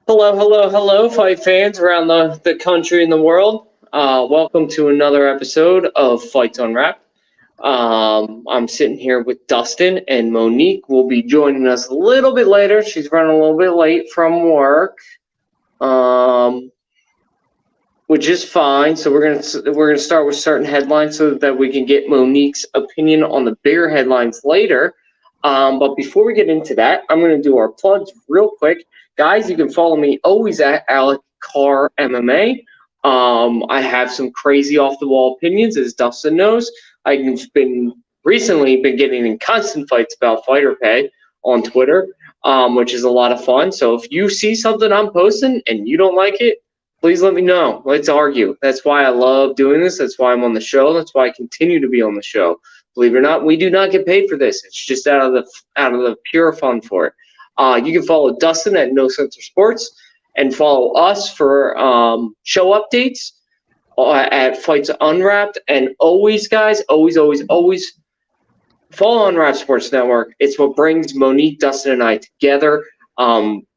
Hello, hello, hello, fight fans around the country and the world. Welcome to another episode of Fights Unwrapped. I'm sitting here with Dustin, and Monique will be joining us a little bit later. She's running a little bit late from work, um, which is fine. So we're gonna start with certain headlines so that we can get Monique's opinion on the bigger headlines later. But before we get into that, I'm gonna do our plugs real quick. Guys, you can follow me always at Alec Carr MMA. I have some crazy off the wall opinions, as Dustin knows. I've been recently been getting in constant fights about fighter pay on Twitter, which is a lot of fun. So if you see something I'm posting and you don't like it, please let me know. Let's argue. That's why I love doing this. That's why I'm on the show. That's why I continue to be on the show. Believe it or not, we do not get paid for this. It's just out of the pure fun for it. You can follow Dustin at No Censor Sports and follow us for show updates at Fights Unwrapped. And always, guys, always follow Unwrapped Sports Network. It's what brings Monique, Dustin, and I together.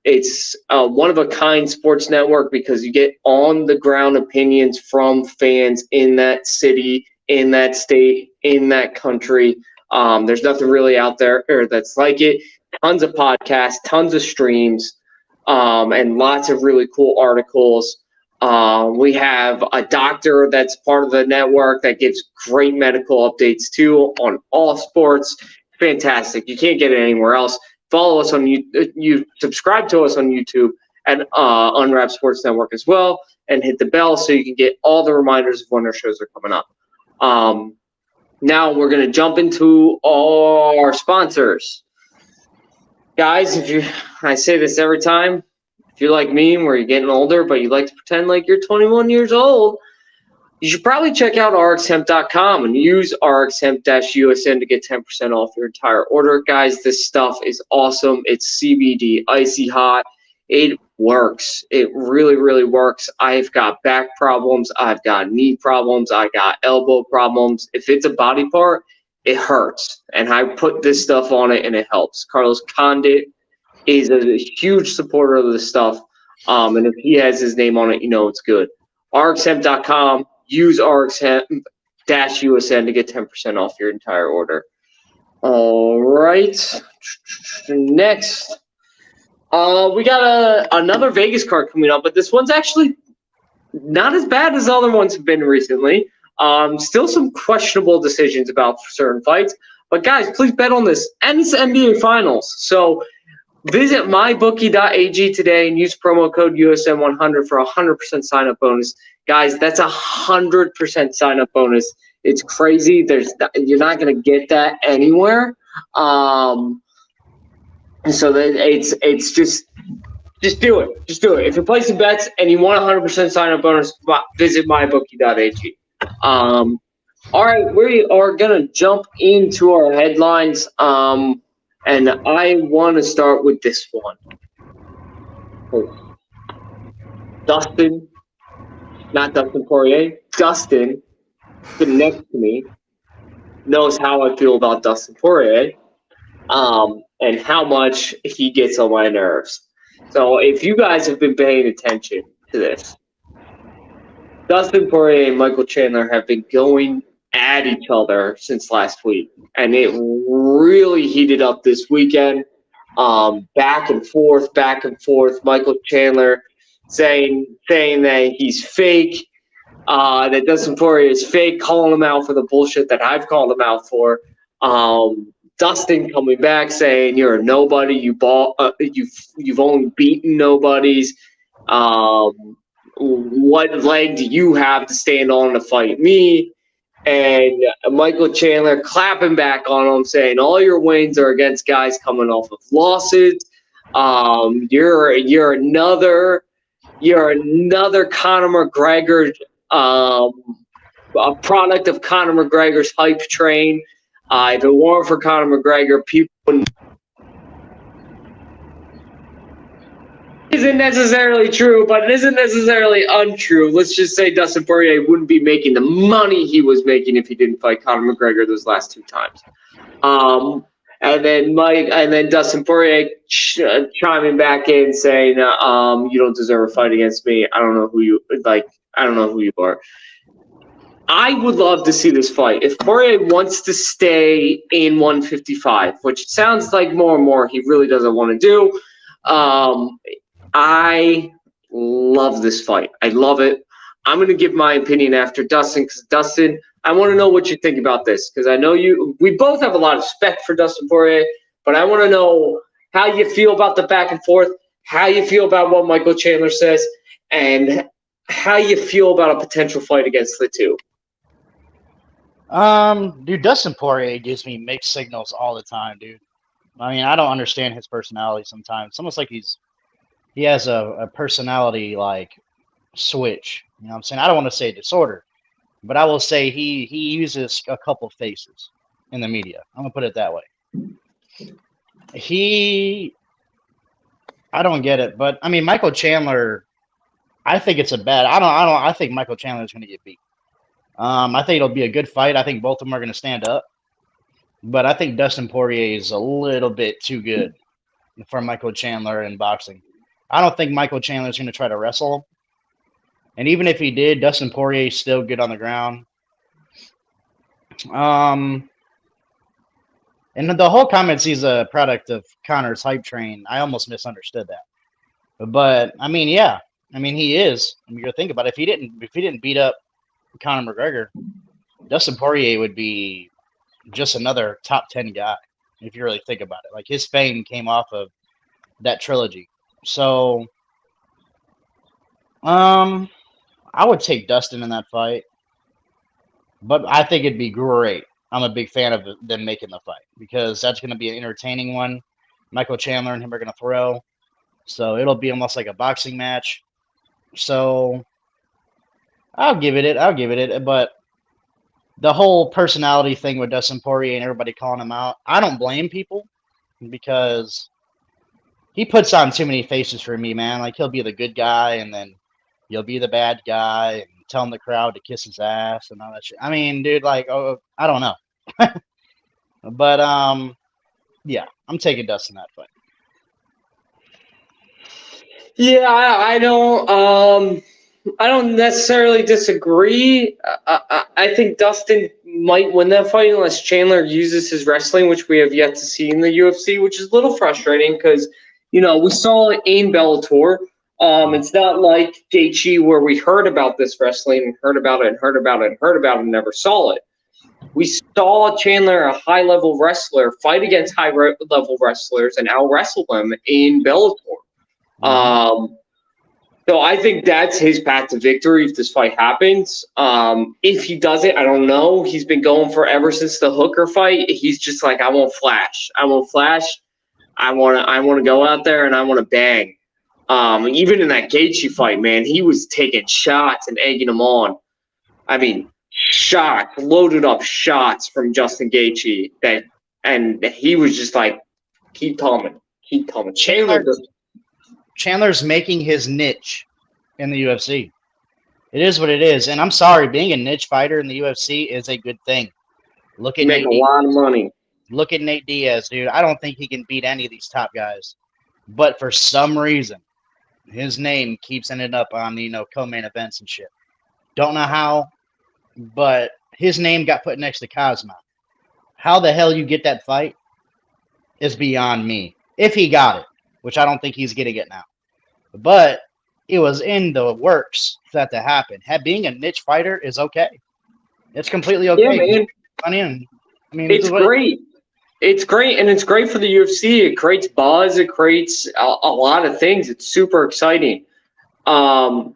It's a one-of-a-kind sports network because you get on-the-ground opinions from fans in that city, in that state, in that country. There's nothing really out there that's like it. Tons of podcasts, tons of streams, and lots of really cool articles. We have a doctor that's part of the network that gives great medical updates too on all sports. Fantastic. You can't get it anywhere else. Follow us on you subscribe to us on YouTube at Unwrapped Sports Network as well, and hit the bell so you can get all the reminders of when our shows are coming up. Now we're going to jump into our sponsors. Guys, I say this every time, if you're like me where you're getting older but you like to pretend like you're 21 years old, you should probably check out rxhemp.com and use rxhemp-usn to get 10% off your entire order. Guys, this stuff is awesome. It's CBD, icy hot. It works. It really, really works. I've got back problems. I've got knee problems. I got elbow problems. If it's a body part, it hurts. And I put this stuff on it, and it helps. Carlos Condit is a huge supporter of this stuff. And if he has his name on it, you know it's good. rxhemp.com. Use rxhemp-usn to get 10% off your entire order. All right. Next, we got another Vegas card coming up, but this one's actually not as bad as other ones have been recently. Still some questionable decisions about certain fights. But, guys, please bet on this. And it's NBA Finals. So visit mybookie.ag today and use promo code USN100 for a 100% sign-up bonus. Guys, that's a 100% sign-up bonus. It's crazy. You're not going to get that anywhere. So it's just do it. Just do it. If you're placing bets and you want a 100% sign-up bonus, visit mybookie.ag. All right, we are going to jump into our headlines. And I want to start with this one. Not Dustin Poirier. Dustin, sitting next to me, knows how I feel about Dustin Poirier, and how much he gets on my nerves. So if you guys have been paying attention to this, Dustin Poirier and Michael Chandler have been going at each other since last week, and it really heated up this weekend. Back and forth. Michael Chandler saying that he's fake, that Dustin Poirier is fake, calling him out for the bullshit that I've called him out for. Dustin coming back saying you're a nobody, you've only beaten nobodies. What leg do you have to stand on to fight me? And Michael Chandler clapping back on him, saying all your wins are against guys coming off of losses. You're another Conor McGregor, a product of Conor McGregor's hype train. If it weren't for Conor McGregor, people wouldn't. Isn't necessarily true, but it isn't necessarily untrue. Let's just say Dustin Poirier wouldn't be making the money he was making if he didn't fight Conor McGregor those last two times. And then Dustin Poirier chiming back in saying, "You don't deserve a fight against me. I don't know who you like. I don't know who you are." I would love to see this fight. If Poirier wants to stay in 155, which it sounds like more and more he really doesn't want to do, I love this fight. I love it. I'm going to give my opinion after Dustin, because Dustin, I want to know what you think about this, because I know we both have a lot of respect for Dustin Poirier, but I want to know how you feel about the back and forth, how you feel about what Michael Chandler says, and how you feel about a potential fight against the two. Dude, Dustin Poirier gives me mixed signals all the time, dude. I mean, I don't understand his personality sometimes. It's almost like he has a personality like switch. You know what I'm saying? I don't want to say disorder, but I will say he uses a couple faces in the media. I'm gonna put it that way. I don't get it, but I mean, Michael Chandler. I think it's a bad. I think Michael Chandler is gonna get beat. I think it'll be a good fight. I think both of them are going to stand up. But I think Dustin Poirier is a little bit too good for Michael Chandler in boxing. I don't think Michael Chandler is going to try to wrestle. And even if he did, Dustin Poirier is still good on the ground. And the whole comments he's a product of Conor's hype train, I almost misunderstood that. But I mean, yeah. I mean, he is. I mean, you think about it. If he didn't beat up Conor McGregor, Dustin Poirier would be just another top 10 guy, if you really think about it. Like, his fame came off of that trilogy. So, I would take Dustin in that fight, but I think it'd be great. I'm a big fan of them making the fight, because that's going to be an entertaining one. Michael Chandler and him are going to throw, so it'll be almost like a boxing match. So I'll give it, but the whole personality thing with Dustin Poirier and everybody calling him out, I don't blame people, because he puts on too many faces for me, man. Like, he'll be the good guy, and then you'll be the bad guy, and telling the crowd to kiss his ass and all that shit. I mean, dude, like, I don't know. But, yeah, I'm taking Dustin that fight. Yeah, I don't necessarily disagree. I think Dustin might win that fight unless Chandler uses his wrestling, which we have yet to see in the UFC, which is a little frustrating because, we saw it in Bellator. It's not like Gaethje where we heard about this wrestling and heard about it and never saw it. We saw Chandler, a high-level wrestler, fight against high-level wrestlers and out-wrestle them in Bellator. So I think that's his path to victory if this fight happens. If he doesn't, I don't know. He's been going forever since the Hooker fight. He's just like, I won't flash. I want to go out there and I want to bang. Even in that Gaethje fight, man, he was taking shots and egging them on. I mean, loaded up shots from Justin Gaethje and he was just like, keep coming. Chandler's making his niche in the UFC. It is what it is. And I'm sorry, being a niche fighter in the UFC is a good thing. Look at Nate Diaz. A lot of money. Look at Nate Diaz, dude. I don't think he can beat any of these top guys. But for some reason, his name keeps ending up on, co-main events and shit. Don't know how, but his name got put next to Cosmo. How the hell you get that fight is beyond me. If he got it, which I don't think he's getting it now. But it was in the works for that to happen. Being a niche fighter is okay. It's completely okay. Yeah, man. I mean, it's great. It's great, and it's great for the UFC. It creates buzz. It creates a lot of things. It's super exciting. I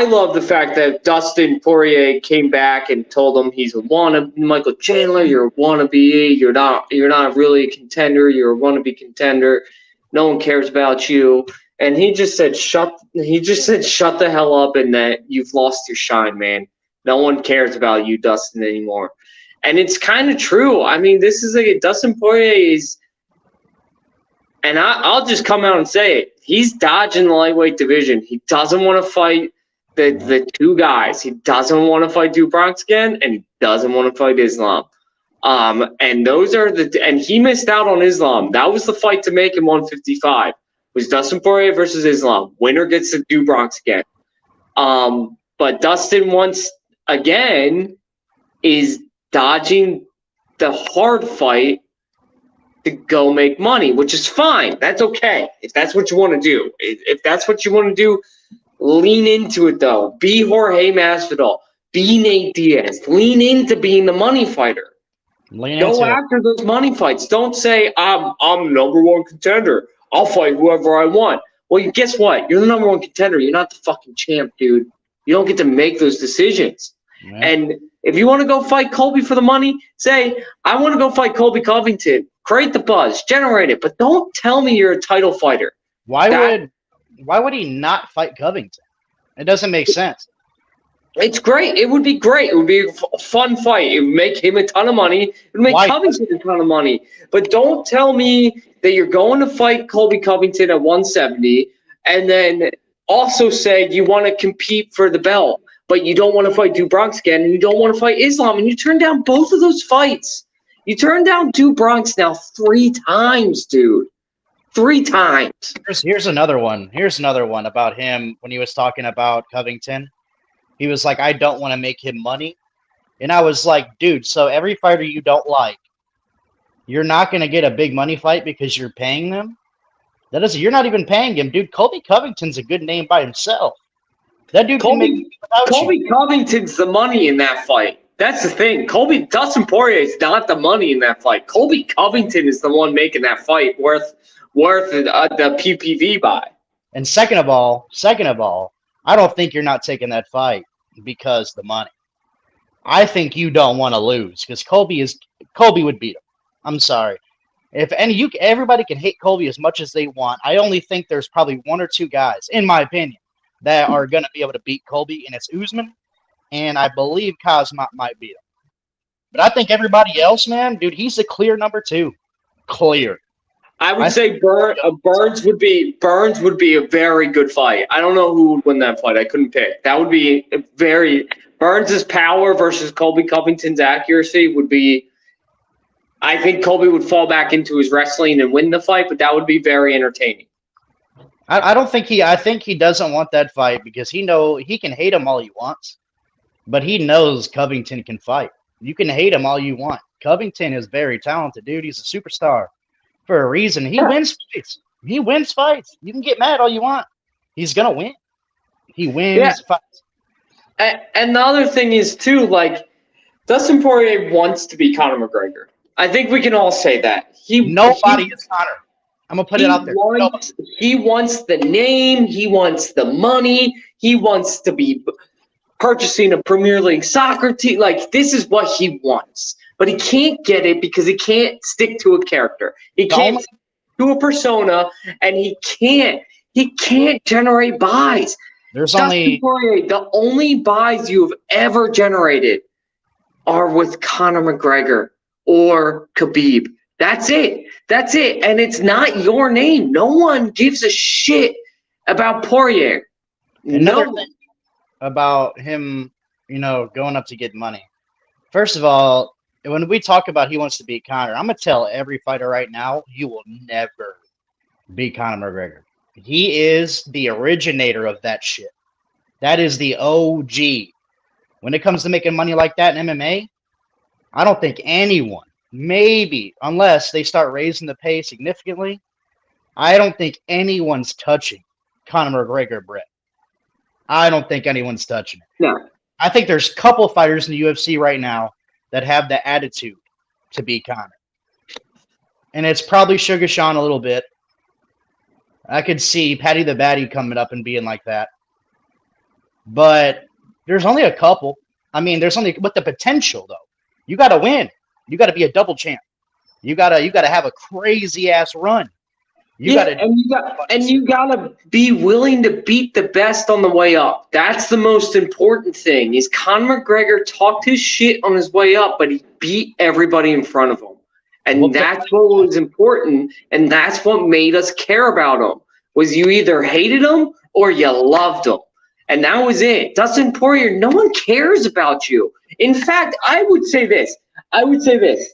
love the fact that Dustin Poirier came back and told him he's a wannabe. Michael Chandler, you're a wannabe. You're not really a contender. You're a wannabe contender. No one cares about you. And he just said, shut the hell up, and that you've lost your shine, man. No one cares about you, Dustin, anymore. And it's kind of true. I mean, Dustin Poirier is, and I'll just come out and say it. He's dodging the lightweight division. He doesn't want to fight the two guys. He doesn't want to fight Drew Bronx again, and he doesn't want to fight Islam. And those are and he missed out on Islam. That was the fight to make in 155. Was Dustin Poirier versus Islam. Winner gets to do Bronx again. But Dustin once again is dodging the hard fight to go make money, which is fine. That's okay. If that's what you want to do. If that's what you want to do, lean into it though. Be Jorge Masvidal. Be Nate Diaz. Lean into being the money fighter. Go after those money fights. Don't say, I'm the number one contender. I'll fight whoever I want. Well, guess what? You're the number one contender. You're not the fucking champ, dude. You don't get to make those decisions. Yeah. And if you want to go fight Colby for the money, say, I want to go fight Colby Covington. Create the buzz. Generate it. But don't tell me you're a title fighter. Why would he not fight Covington? It doesn't make sense. It's great. It would be great. It would be a fun fight. It would make him a ton of money. It would make Covington a ton of money. But don't tell me that you're going to fight Colby Covington at 170 and then also say you want to compete for the belt, but you don't want to fight Drew Bronx again and you don't want to fight Islam. And you turn down both of those fights. You turned down Drew Bronx now 3 times, dude. 3 times. Here's another one. Here's another one about him when he was talking about Covington. He was like, I don't want to make him money. And I was like, dude, so every fighter you don't like, you're not going to get a big money fight because you're paying them? You're not even paying him, dude. Colby Covington's a good name by himself. That dude can make without Colby Covington's the money in that fight. That's the thing. Dustin Poirier is not the money in that fight. Colby Covington is the one making that fight worth the PPV buy. And second of all, I don't think you're not taking that fight because the money. I think you don't want to lose because Colby would beat him. I'm sorry. Everybody can hate Colby as much as they want. I only think there's probably 1 or 2 guys, in my opinion, that are going to be able to beat Colby, and it's Usman, and I believe Khamzat might beat him. But I think everybody else, man, dude, he's the clear number 2. Clear. I would say Burns would be a very good fight. I don't know who would win that fight. I couldn't pick. That would be Burns' power versus Colby Covington's accuracy would be. I think Colby would fall back into his wrestling and win the fight, but that would be very entertaining. I think he doesn't want that fight because he can hate him all he wants, but he knows Covington can fight. You can hate him all you want. Covington is very talented, dude. He's a superstar. For a reason. He wins fights. He wins fights. You can get mad all you want. He's going to win. He wins fights. And the other thing is, too, like, Dustin Poirier wants to be Conor McGregor. I think we can all say that. Nobody is Conor. I'm going to put it out there. He wants the name. He wants the money. He wants to be purchasing a Premier League soccer team. Like, this is what he wants. But he can't get it because he can't stick to a character. He can't stick to a persona, and he can't generate buys. The only buys you've ever generated are with Conor McGregor or Khabib. That's it. And it's not your name. No one gives a shit about Poirier. Another thing about him, going up to get money. First of all, when we talk about he wants to beat Conor, I'm going to tell every fighter right now, you will never beat Conor McGregor. He is the originator of that shit. That is the OG. When it comes to making money like that in MMA, I don't think anyone, maybe, unless they start raising the pay significantly, I don't think anyone's touching Conor McGregor, Brett. I don't think anyone's touching it. No. I think there's a couple of fighters in the UFC right now that have the attitude to beat Conor. And it's probably Sugar Sean a little bit. I could see Paddy the Baddy coming up and being like that. But there's only a couple. I mean, there's only with the potential though. You got to win. You got to be a double champ. You got to have a crazy ass run. You got to be willing to beat the best on the way up. That's the most important thing. Is Conor McGregor talked his shit on his way up, but he beat everybody in front of him. And that's what was important, and that's what made us care about him. Was you either hated him or you loved him. And that was it. Dustin Poirier, no one cares about you. In fact, I would say this. I would say this.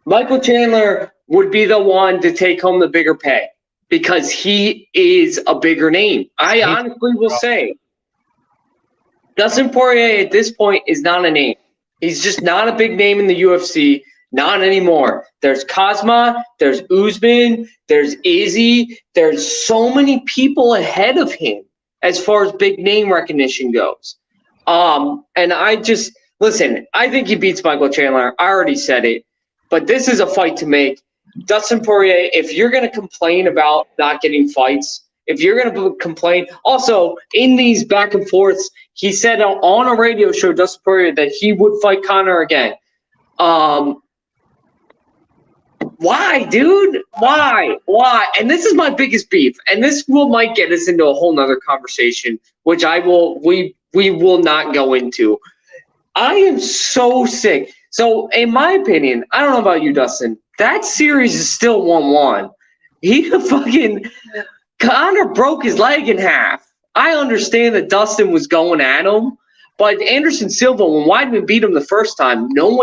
Michael Chandler would be the one to take home the bigger pay because he is a bigger name. I honestly will say Dustin Poirier at this point is not a name. He's just not a big name in the UFC. Not anymore. There's Kazma, there's Usman, there's Izzy. There's so many people ahead of him as far as big name recognition goes. And I just listen. I think he beats Michael Chandler. I already said it, but this is a fight to make. Dustin Poirier, if you're going to complain about not getting fights, if you're going to complain, also in these back and forths, he said on a radio show, Dustin Poirier, that he would fight Conor again. Why, dude? Why? And this is my biggest beef, and this might get us into a whole nother conversation, which we will not go into. I am so sick. So, in my opinion, I don't know about you, Dustin. That series is still 1-1. Conor broke his leg in half. I understand that Dustin was going at him, but Anderson Silva, when Weidman beat him the first time, no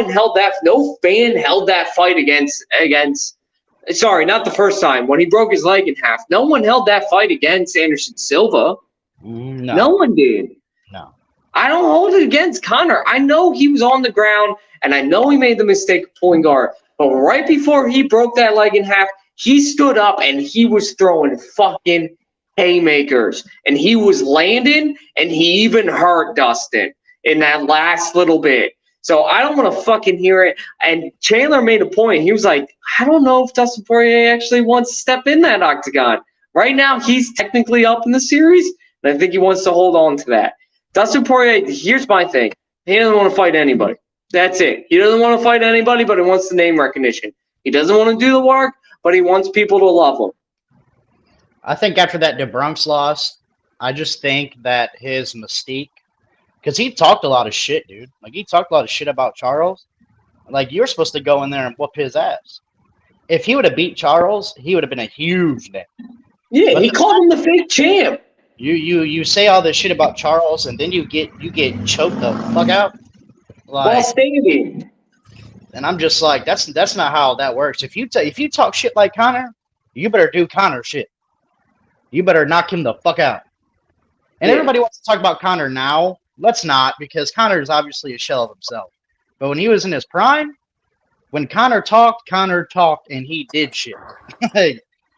fan held that fight against. Sorry, not the first time. When he broke his leg in half, no one held that fight against Anderson Silva. No one did. No. I don't hold it against Conor. I know he was on the ground, and I know he made the mistake of pulling guard. But right before he broke that leg in half, he stood up and he was throwing fucking haymakers. And he was landing, and he even hurt Dustin in that last little bit. So I don't want to fucking hear it. And Chandler made a point. He was like, I don't know if Dustin Poirier actually wants to step in that octagon. Right now, he's technically up in the series, and I think he wants to hold on to that. Dustin Poirier, here's my thing. He doesn't want to fight anybody. That's it. He doesn't want to fight anybody, but he wants the name recognition. He doesn't want to do the work, but he wants people to love him. I think after that DeBronx loss, I just think that his mystique, because he talked a lot of shit, dude. Like, he talked a lot of shit about Charles. Like, you're supposed to go in there and whoop his ass. If he would have beat Charles, he would have been a huge name. Yeah, he called him the fake champ. You say all this shit about Charles, and then you get choked the fuck out. While standing. And I'm just like, that's not how that works. If you talk shit like Conor, you better do Conor shit. You better knock him the fuck out. And everybody wants to talk about Conor now. Let's not, because Conor is obviously a shell of himself. But when he was in his prime, when Conor talked, and he did shit.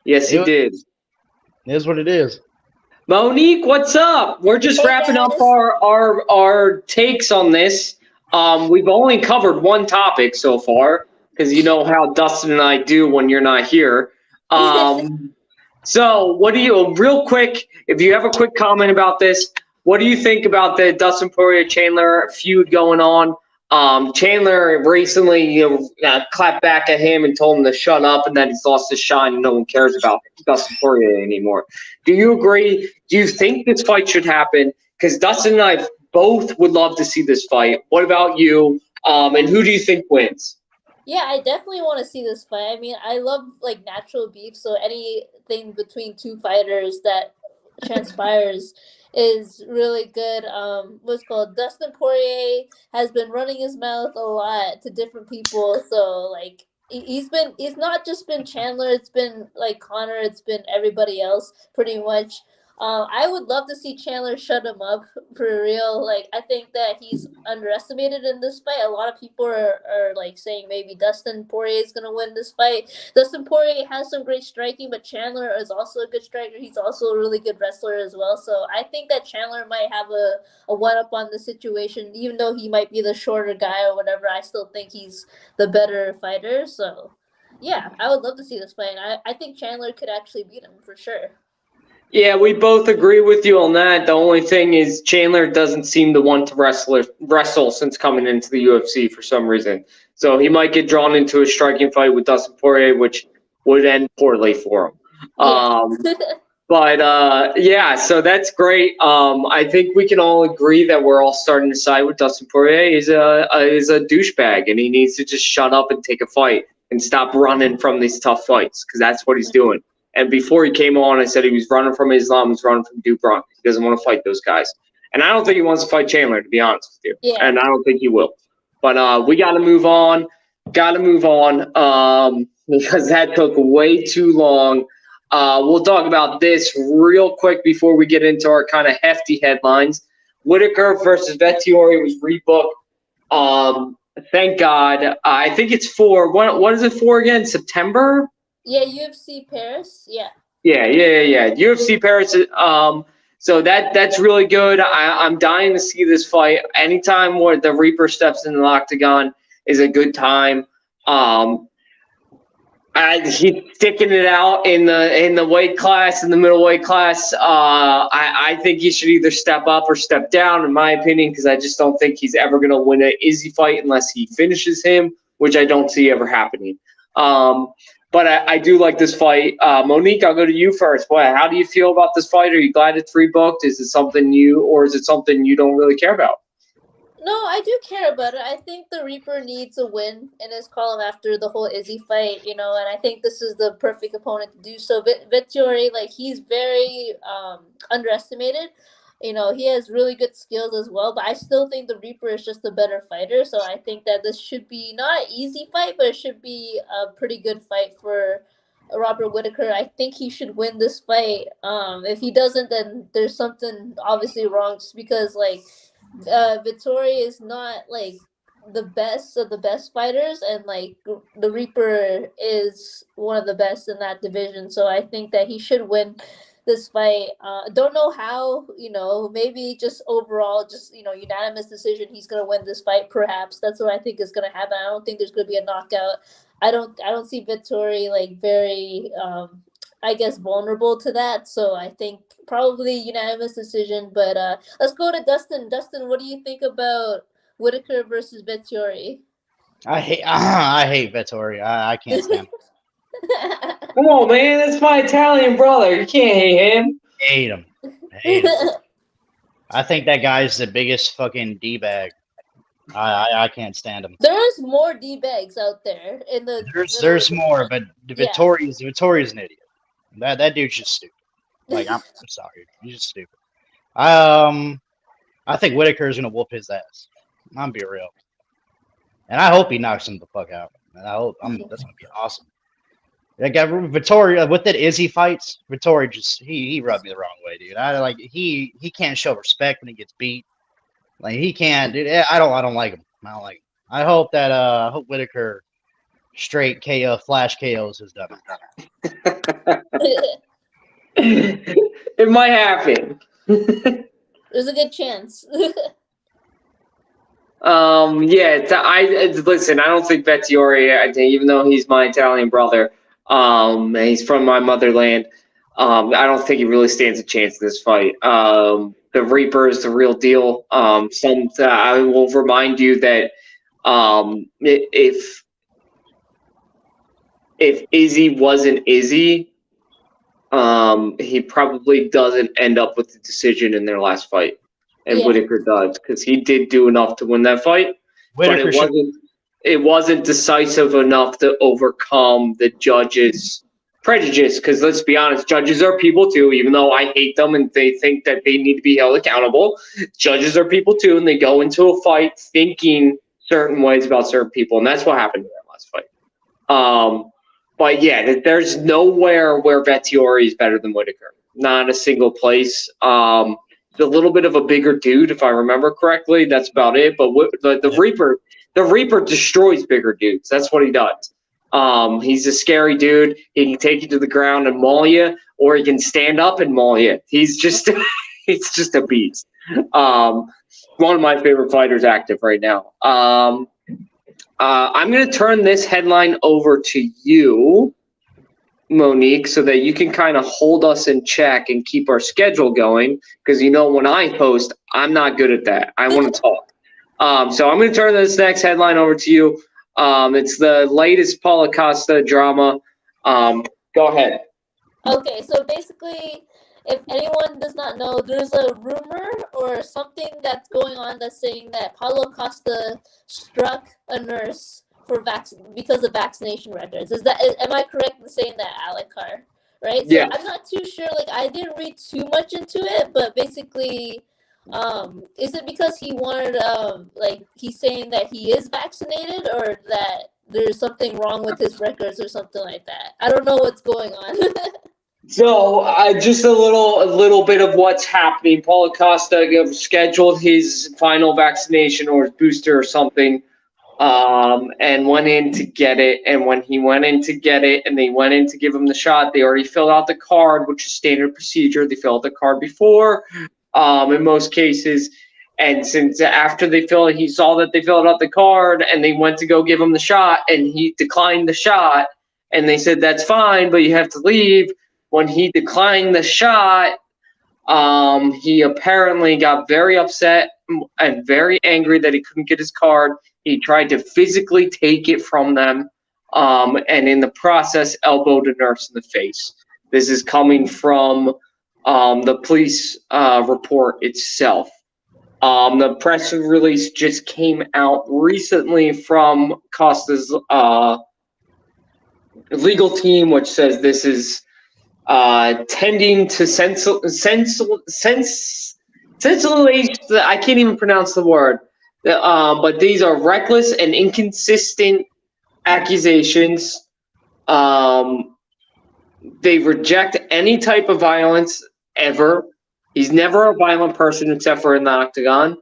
Yes, he did. It is what it is. Monique, what's up? We're just wrapping up our takes on this. We've only covered one topic so far, because you know how Dustin and I do when you're not here. So what do you, real quick, if you have a quick comment about this, what do you think about the Dustin Poirier-Chandler feud going on? Chandler recently clapped back at him and told him to shut up and that he's lost his shine and no one cares about Dustin Poirier anymore. Do you agree? Do you think this fight should happen? Because Dustin and I both would love to see this fight. What about you? And who do you think wins? Yeah, I definitely want to see this fight. I mean, I love like natural beef, so anything between two fighters that transpires is really good. What's called Dustin Poirier has been running his mouth a lot to different people, so like he's not just been Chandler, it's been like Conor, it's been everybody else pretty much. I would love to see Chandler shut him up for real. Like, I think that he's underestimated in this fight. A lot of people are like saying maybe Dustin Poirier is going to win this fight. Dustin Poirier has some great striking, but Chandler is also a good striker. He's also a really good wrestler as well. So I think that Chandler might have a one-up on the situation. Even though he might be the shorter guy or whatever, I still think he's the better fighter. So, yeah, I would love to see this fight. I think Chandler could actually beat him for sure. Yeah, we both agree with you on that. The only thing is Chandler doesn't seem to want to wrestle since coming into the UFC for some reason. So he might get drawn into a striking fight with Dustin Poirier, which would end poorly for him. Yeah, so that's great. I think we can all agree that we're all starting to side with Dustin Poirier. He's a douchebag, and he needs to just shut up and take a fight and stop running from these tough fights, because that's what he's doing. And before he came on, I said he was running from Islam, he's running from Duke Bronx. He doesn't want to fight those guys. And I don't think he wants to fight Chandler, to be honest with you. Yeah. And I don't think he will. But we got to move on. Because that took way too long. We'll talk about this real quick before we get into our kind of hefty headlines. Whitaker versus Vettori was rebooked. Thank God. I think it's for what is it for again? September? Yeah, UFC Paris. Yeah. Yeah. UFC Paris. So that's really good. I'm dying to see this fight. Anytime where the Reaper steps in the octagon is a good time. He's sticking it out in the weight class, in the middleweight class. I think he should either step up or step down, in my opinion, because I just don't think he's ever going to win an Izzy fight unless he finishes him, which I don't see ever happening. But I do like this fight. Monique, I'll go to you first. Boy, how do you feel about this fight? Are you glad it's rebooked? Is it something you don't really care about? No, I do care about it. I think the Reaper needs a win in his column after the whole Izzy fight, and I think this is the perfect opponent to do so. Vettori, he's very underestimated. He has really good skills as well, but I still think the Reaper is just a better fighter. So I think that this should be not an easy fight, but it should be a pretty good fight for Robert Whitaker. I think he should win this fight. If he doesn't, then there's something obviously wrong, just because Vettori is not the best of the best fighters, and the Reaper is one of the best in that division. So I think that he should win this fight. Don't know how, maybe just overall, unanimous decision. He's gonna win this fight. Perhaps that's what I think is gonna happen. I don't think there's gonna be a knockout. I don't see Vettori very I guess vulnerable to that. So I think probably unanimous decision. But let's go to Dustin. Dustin, what do you think about Whitaker versus Vettori? I hate Vettori. I can't stand him. Come on, man. That's my Italian brother. You can't hate him. Hate him. I think that guy's the biggest fucking D-bag. I can't stand him. There's more D-bags out there in the. There's more, but Vettori's an idiot. That dude's just stupid. I'm sorry, he's just stupid. I think Whitaker's gonna whoop his ass. I'm be real, and I hope he knocks him the fuck out. And that's gonna be awesome. Vettori with that Izzy fights. Vettori just he rubbed me the wrong way, dude. He can't show respect when he gets beat. He can't, dude. I don't like him. I don't like him. I hope Whitaker straight KO flash KOs his done. It might happen. There's a good chance. Listen, I don't think Vettori, I think even though he's my Italian brother, he's from my motherland, I don't think he really stands a chance in this fight. The Reaper is the real deal. I will remind you that if Izzy wasn't Izzy, he probably doesn't end up with the decision in their last fight, and Whitaker does, because he did do enough to win that fight, Whitaker but it wasn't decisive enough to overcome the judges' prejudice. Because let's be honest, judges are people too. Even though I hate them and they think that they need to be held accountable, judges are people too, and they go into a fight thinking certain ways about certain people, and that's what happened in that last fight. But yeah, there's nowhere where Vettori is better than Whitaker. Not a single place. He's a little bit of a bigger dude, if I remember correctly. That's about it. But the Reaper destroys bigger dudes. That's what he does. He's a scary dude. He can take you to the ground and maul you, or he can stand up and maul you. He's just a beast. One of my favorite fighters active right now. I'm going to turn this headline over to you, Monique, so that you can kind of hold us in check and keep our schedule going. Because when I post, I'm not good at that. I want to talk. So I'm going to turn this next headline over to you. It's the latest Paulo Costa drama. Go ahead. Okay, so basically, if anyone does not know, there's a rumor or something that's going on that's saying that Paulo Costa struck a nurse because of vaccination records. Am I correct in saying that, Alec Carr? Right? So yeah. I'm not too sure. I didn't read too much into it, but basically, Is it because he wanted, like, he's saying that he is vaccinated, or that there's something wrong with his records or something like that? I don't know what's going on. So, just a little bit of what's happening. Paulo Costa scheduled his final vaccination or his booster or something, and went in to get it. And when he went in to get it, and they went in to give him the shot, they already filled out the card, which is standard procedure. They fill out the card before, in most cases. And since after he saw that they filled out the card, and they went to go give him the shot, and he declined the shot, and they said that's fine, but you have to leave. When he declined the shot, he apparently got very upset and very angry that he couldn't get his card. He tried to physically take it from them, and in the process, elbowed a nurse in the face. This is coming from the police report itself. The press release just came out recently from Costa's legal team, which says this is tending to I can't even pronounce the word. But these are reckless and inconsistent accusations. They reject any type of violence ever. He's never a violent person except for in the octagon.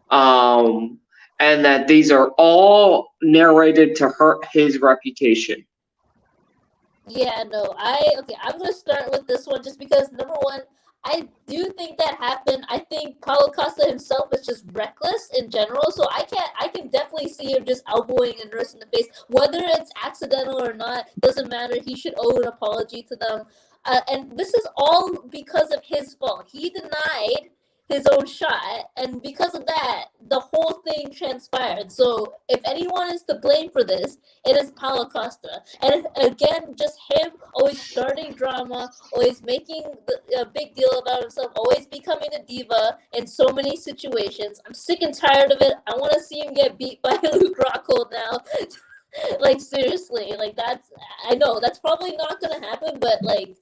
And that these are all narrated to hurt his reputation. Yeah, no, I'm gonna start with this one just because, number one, I do think that happened. I think Paulo Costa himself is just reckless in general, so I can definitely see him just elbowing a nurse in the face. Whether it's accidental or not, doesn't matter. He should owe an apology to them. And this is all because of his fault. He denied his own shot, and because of that, the whole thing transpired. So if anyone is to blame for this, it is Paulo Costa. And again, just him always starting drama, always making a big deal about himself, always becoming a diva in so many situations. I'm sick and tired of it. I want to see him get beat by Luke Rockhold now. Like, seriously, like, I know that's probably not gonna happen, but like,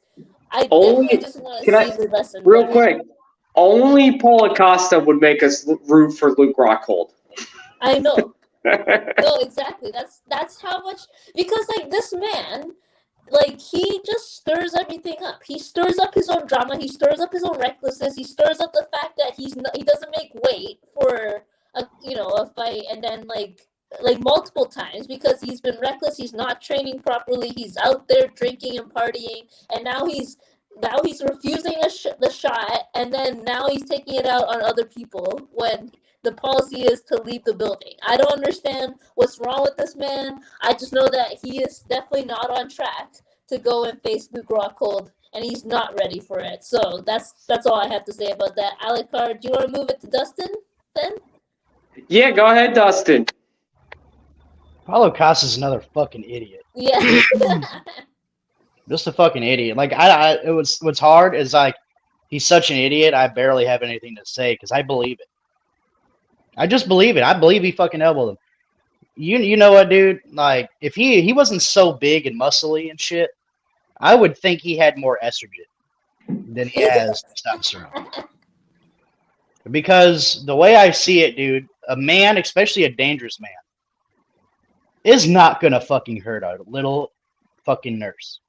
I definitely just want to see the lesson. Real quick. Only Paulo Costa would make us root for Luke Rockhold. I know. No, exactly. That's how much, because like this man, like, he just stirs everything up. He stirs up his own drama. He stirs up his own recklessness. He stirs up the fact that he doesn't make weight for a fight, and then like multiple times because he's been reckless. He's not training properly. He's out there drinking and partying, and now he's refusing the shot, and then now he's taking it out on other people when the policy is to leave the building. I don't understand what's wrong with this man. I just know that he is definitely not on track to go and face Luke Rockhold, and he's not ready for it. So that's all I have to say about that. Alucard, do you want to move it to Dustin then? Yeah, go ahead, Dustin. Paulo Costa's another fucking idiot. Yeah. Just a fucking idiot. Like, what's hard is, like, he's such an idiot, I barely have anything to say because I believe it. I just believe it. I believe he fucking elbowed him. You know what, dude? Like, if he wasn't so big and muscly and shit, I would think he had more estrogen than he has testosterone. Because the way I see it, dude, a man, especially a dangerous man, is not gonna fucking hurt a little fucking nurse.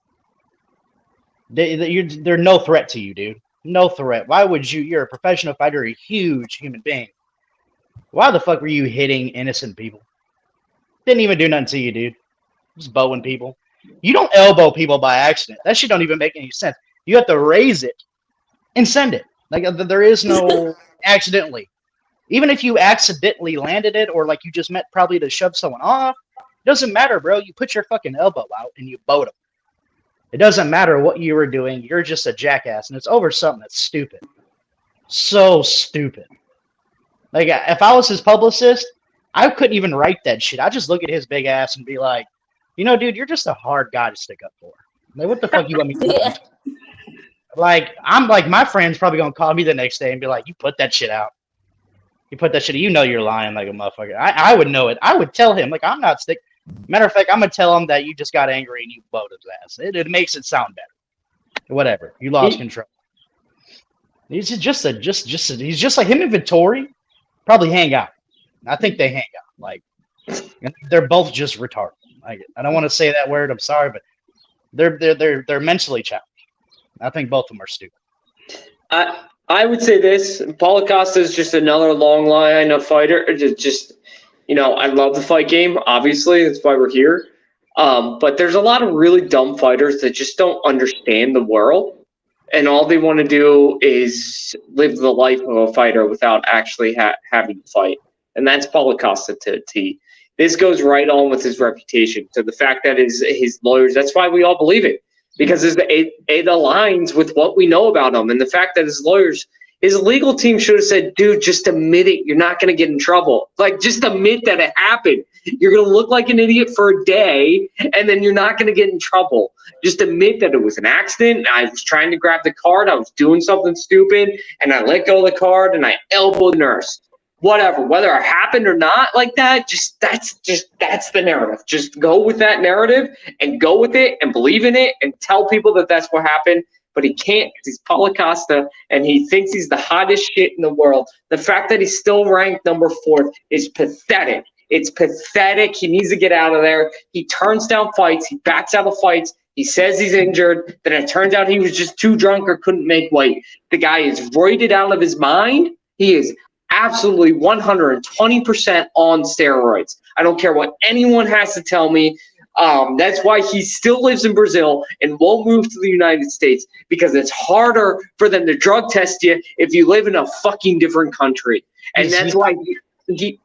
They're no threat to you, dude. No threat. Why would you? You're a professional fighter, a huge human being. Why the fuck were you hitting innocent people? Didn't even do nothing to you, dude. Just bowing people. You don't elbow people by accident. That shit don't even make any sense. You have to raise it and send it. Like, there is no accidentally. Even if you accidentally landed it, or like you just meant probably to shove someone off, it doesn't matter, bro. You put your fucking elbow out and you bowed them. It doesn't matter what you were doing. You're just a jackass, and it's over something that's stupid. So stupid. Like, if I was his publicist, I couldn't even write that shit. I'd just look at his big ass and be like, dude, you're just a hard guy to stick up for. Like, what the fuck you want me to do? Yeah. Like, I'm like, my friend's probably going to call me the next day and be like, you put that shit out. You put that shit, you're lying like a motherfucker. I would know it. I would tell him, like, I'm not stick. Matter of fact, I'm going to tell him that you just got angry and you bowed his ass. It makes it sound better. Whatever. You lost control. He's he's just like him and Vittori probably hang out. I think they hang out. Like they're both just retarded. I don't want to say that word. I'm sorry, but they're mentally challenged. I think both of them are stupid. I would say this: Paulo Costa is just another long line of fighter. Just I love the fight game. Obviously, that's why we're here. But there's a lot of really dumb fighters that just don't understand the world, and all they want to do is live the life of a fighter without actually having to fight. And that's Paulo Costa to a T. This goes right on with his reputation. So the fact that his lawyers, that's why we all believe it. Because it aligns with what we know about him. And the fact that his lawyers, his legal team should have said, dude, just admit it. You're not going to get in trouble. Like, just admit that it happened. You're going to look like an idiot for a day, and then you're not going to get in trouble. Just admit that it was an accident. I was trying to grab the card. I was doing something stupid, and I let go of the card, and I elbowed the nurse. Whatever, whether it happened or not like that, that's the narrative. Just go with that narrative and go with it and believe in it and tell people that that's what happened. But he can't because he's Paulo Costa and he thinks he's the hottest shit in the world. The fact that he's still ranked number 4 is pathetic. It's pathetic. He needs to get out of there. He turns down fights. He backs out of fights. He says he's injured. Then it turns out he was just too drunk or couldn't make weight. The guy is roided out of his mind. He is absolutely 120% on steroids. I don't care what anyone has to tell me. That's why he still lives in Brazil and won't move to the United States because it's harder for them to drug test you if you live in a fucking different country. And that's why he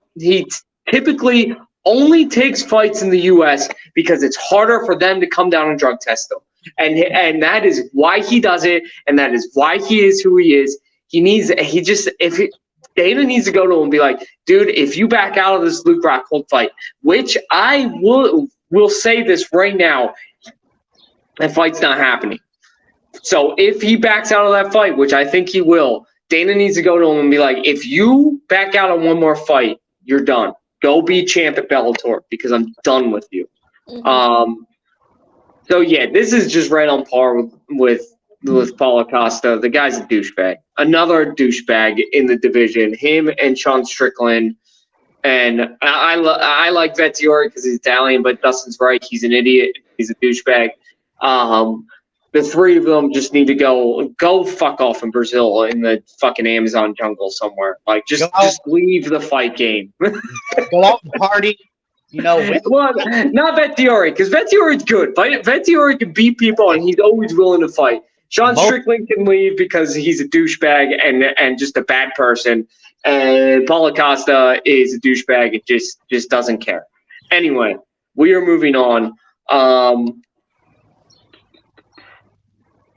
typically only takes fights in the U.S. because it's harder for them to come down and drug test them. And that is why he does it, and that is why he is who he is. Dana needs to go to him and be like, dude, if you back out of this Luke Rockhold fight, which I will say this right now, that fight's not happening. So if he backs out of that fight, which I think he will, Dana needs to go to him and be like, if you back out on one more fight, you're done. Go be champ at Bellator because I'm done with you. Mm-hmm. So, yeah, this is just right on par with Paulo Costa. The guy's a douchebag. Another douchebag in the division. Him and Sean Strickland. And I like Vettori because he's Italian, but Dustin's right. He's an idiot. He's a douchebag. The three of them just need to go fuck off in Brazil in the fucking Amazon jungle somewhere. Like, just leave the fight game. Go out and party. Well, not Vettori, because Vettori's good. Vettori can beat people, and he's always willing to fight. Sean Strickland can leave because he's a douchebag and just a bad person. And Paulo Costa is a douchebag and just doesn't care. Anyway, we are moving on.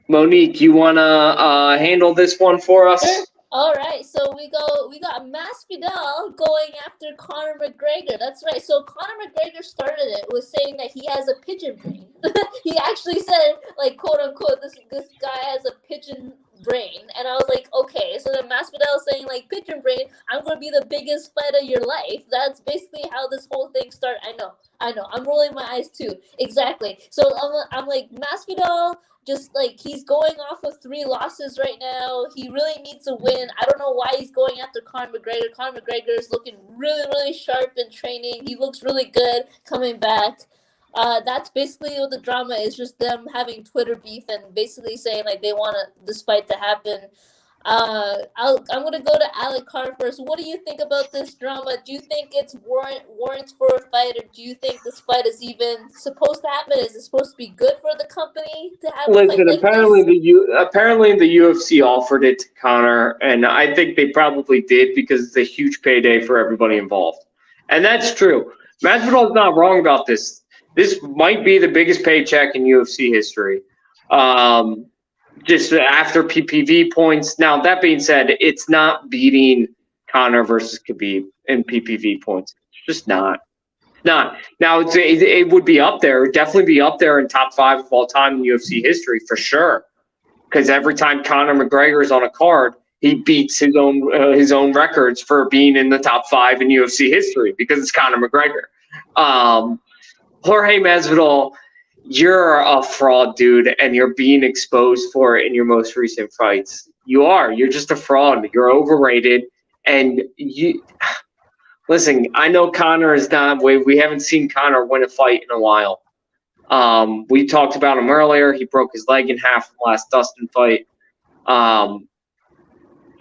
Monique, you want to handle this one for us? All right, so we got Masvidal going after Conor McGregor. That's right. So Conor McGregor started it with saying that he has a pigeon brain. He actually said, like, quote unquote, this guy has a pigeon brain. And I was like, okay, so then Masvidal saying, like, pigeon brain, I'm going to be the biggest fight of your life. That's basically how this whole thing started. I know. I'm rolling my eyes too. Exactly. So I'm like, Masvidal, just like, he's going off with 3 losses right now. He really needs to win. I don't know why he's going after Conor McGregor. Conor McGregor is looking really, really sharp in training. He looks really good coming back. That's basically what the drama is, just them having Twitter beef and basically saying, like, they want this fight to happen. I'm going to go to Alec Carr first. What do you think about this drama? Do you think it's warrants for a fight, or do you think this fight is even supposed to happen? Is it supposed to be good for the company to have a fight like apparently the UFC offered it to Conor, and I think they probably did because it's a huge payday for everybody involved. And that's true. Masvidal's not wrong about this. This might be the biggest paycheck in UFC history. Just after PPV points. Now, that being said, it's not beating Conor versus Khabib in PPV points. It's just not. Now, it would be up there. It would definitely be up there in top 5 of all time in UFC history for sure. Because every time Conor McGregor is on a card, he beats his own records for being in the top 5 in UFC history because it's Conor McGregor. Jorge Masvidal, you're a fraud, dude, and you're being exposed for it in your most recent fights. You are. You're just a fraud. You're overrated. And you listen, I know Conor is not. We haven't seen Conor win a fight in a while. We talked about him earlier. He broke his leg in half in the last Dustin fight. So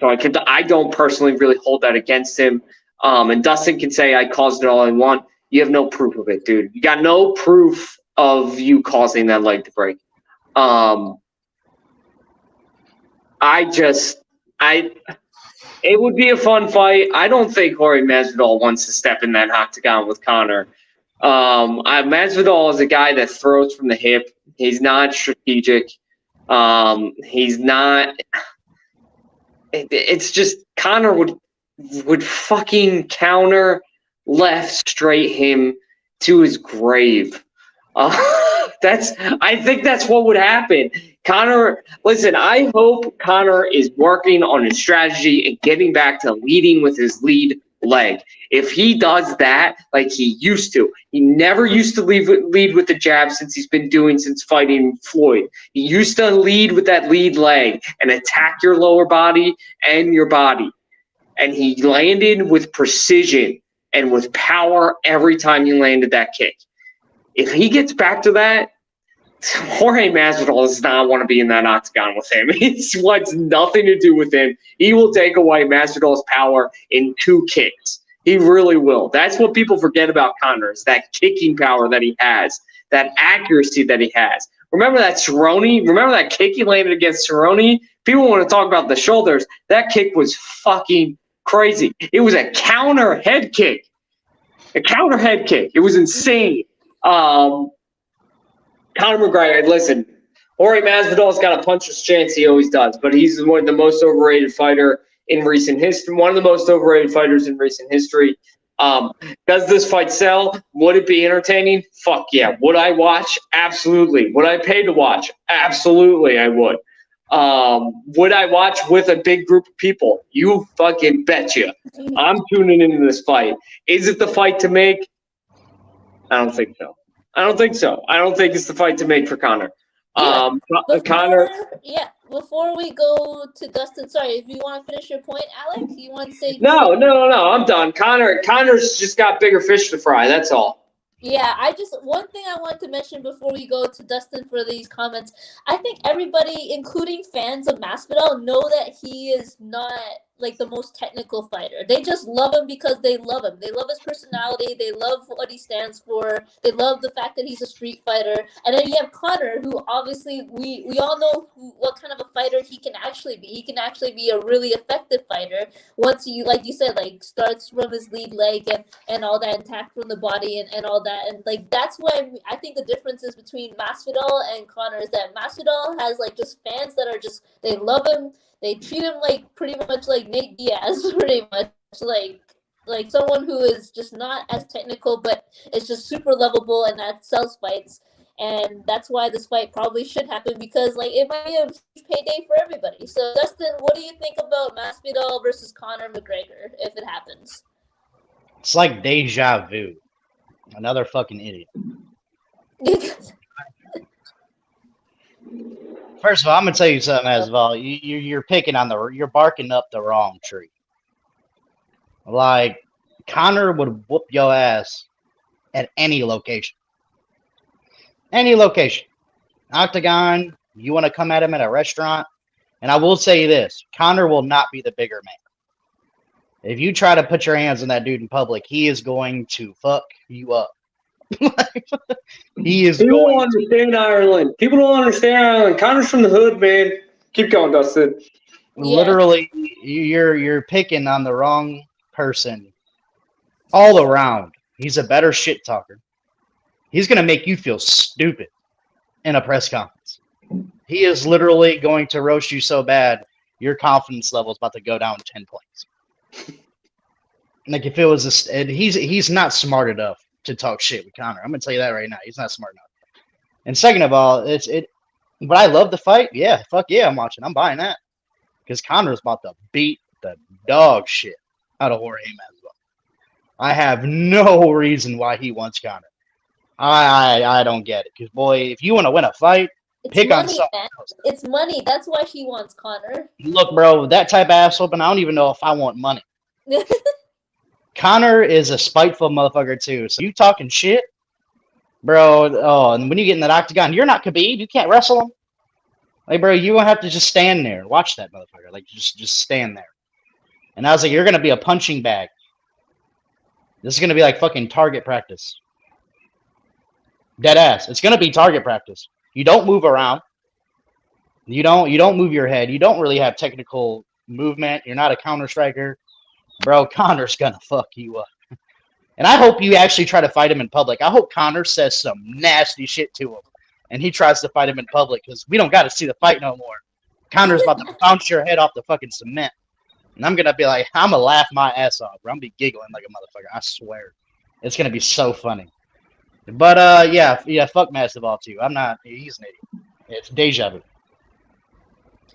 I don't personally really hold that against him. And Dustin can say I caused it all I want. You have no proof of it, dude. You got no proof of you causing that leg to break. It would be a fun fight. I don't think Jorge Masvidal wants to step in that octagon with Conor. Masvidal is a guy that throws from the hip. He's not strategic. He's not. It's just Conor would fucking counter left straight him to his grave. I think that's what would happen. Conor, listen, I hope Conor is working on his strategy and getting back to leading with his lead leg. If he does that like he used to, he never used to lead with the jab since fighting Floyd. He used to lead with that lead leg and attack your lower body and your body. And he landed with precision and with power every time he landed that kick. If he gets back to that, Jorge Masvidal does not want to be in that octagon with him. It wants nothing to do with him. He will take away Masvidal's power in 2 kicks. He really will. That's what people forget about Conor, is that kicking power that he has, that accuracy that he has. Remember that Cerrone? Remember that kick he landed against Cerrone? People want to talk about the shoulders. That kick was fucking crazy. It was a counter head kick. A counter head kick. It was insane. Conor McGregor, listen, Jorge Masvidal's got a puncher's chance. He always does, but he's the most overrated fighter in recent history. One of the most overrated fighters in recent history. Does this fight sell? Would it be entertaining? Fuck yeah. Would I watch? Absolutely. Would I pay to watch? Absolutely, I would. Would I watch with a big group of people? You fucking betcha. I'm tuning into this fight. Is it the fight to make? I don't think so. I don't think it's the fight to make for Conor. Before we go to Dustin, sorry, if you want to finish your point, Alex, you want to say? No, I'm done. Conor's just got bigger fish to fry. That's all. Yeah, one thing I want to mention before we go to Dustin for these comments. I think everybody, including fans of Masvidal, know that he is not like the most technical fighter. They just love him because they love him. They love his personality. They love what he stands for. They love the fact that he's a street fighter. And then you have Conor, who obviously we all know what kind of a fighter he can actually be. He can actually be a really effective fighter once he, like you said, like starts from his lead leg and all that, attack from the body and all that. And like that's why I think the difference is between Masvidal and Conor is that Masvidal has like just fans that are just, they love him. They treat him like pretty much like Nate Diaz, pretty much like someone who is just not as technical, but is just super lovable and that sells fights. And that's why this fight probably should happen, because like it might be a huge payday for everybody. So Dustin, what do you think about Masvidal versus Conor McGregor if it happens? It's like deja vu. Another fucking idiot. First of all, I'm gonna tell you something, Masvidal. You're you're barking up the wrong tree. Like Conor would whoop your ass at any location. Any location. Octagon, you want to come at him at a restaurant? And I will say this, Conor will not be the bigger man. If you try to put your hands on that dude in public, he is going to fuck you up. People don't understand Ireland. People don't understand Ireland. Conor's from the hood, man. Keep going, Dustin. Literally, you're picking on the wrong person all around. He's a better shit talker. He's going to make you feel stupid in a press conference. He is literally going to roast you so bad, your confidence level is about to go down 10 points. Like if it was he's not smart enough to talk shit with Conor. I'm gonna tell you that right now. He's not smart enough. And second of all, but I love the fight. Yeah, fuck yeah, I'm watching. I'm buying that. Because Conor's about to beat the dog shit out of Jorge Masvidal. I have no reason why he wants Conor. I don't get it. Because boy, if you want to win a fight, It's Pick on money, something man. else. It's money. That's why she wants Connor. Look, bro, that type of ass whooping, I don't even know if I want money. Connor is a spiteful motherfucker too. So you talking shit, bro? Oh, and when you get in that octagon, you're not Khabib. You can't wrestle him. Like, bro, you won't have to just stand there. Watch that motherfucker. Like, just stand there. And I was like, you're gonna be a punching bag. This is gonna be like fucking target practice. Dead ass. It's gonna be target practice. You don't move around. You don't move your head. You don't really have technical movement. You're not a counter striker. Bro, Connor's gonna fuck you up. And I hope you actually try to fight him in public. I hope Connor says some nasty shit to him and he tries to fight him in public because we don't got to see the fight no more. Connor's about to bounce your head off the fucking cement. And I'm going to be like, I'm going to laugh my ass off, bro. I'm going to be giggling like a motherfucker. I swear. It's going to be so funny. But, yeah, fuck Masvidal, too. He's an idiot. It's deja vu.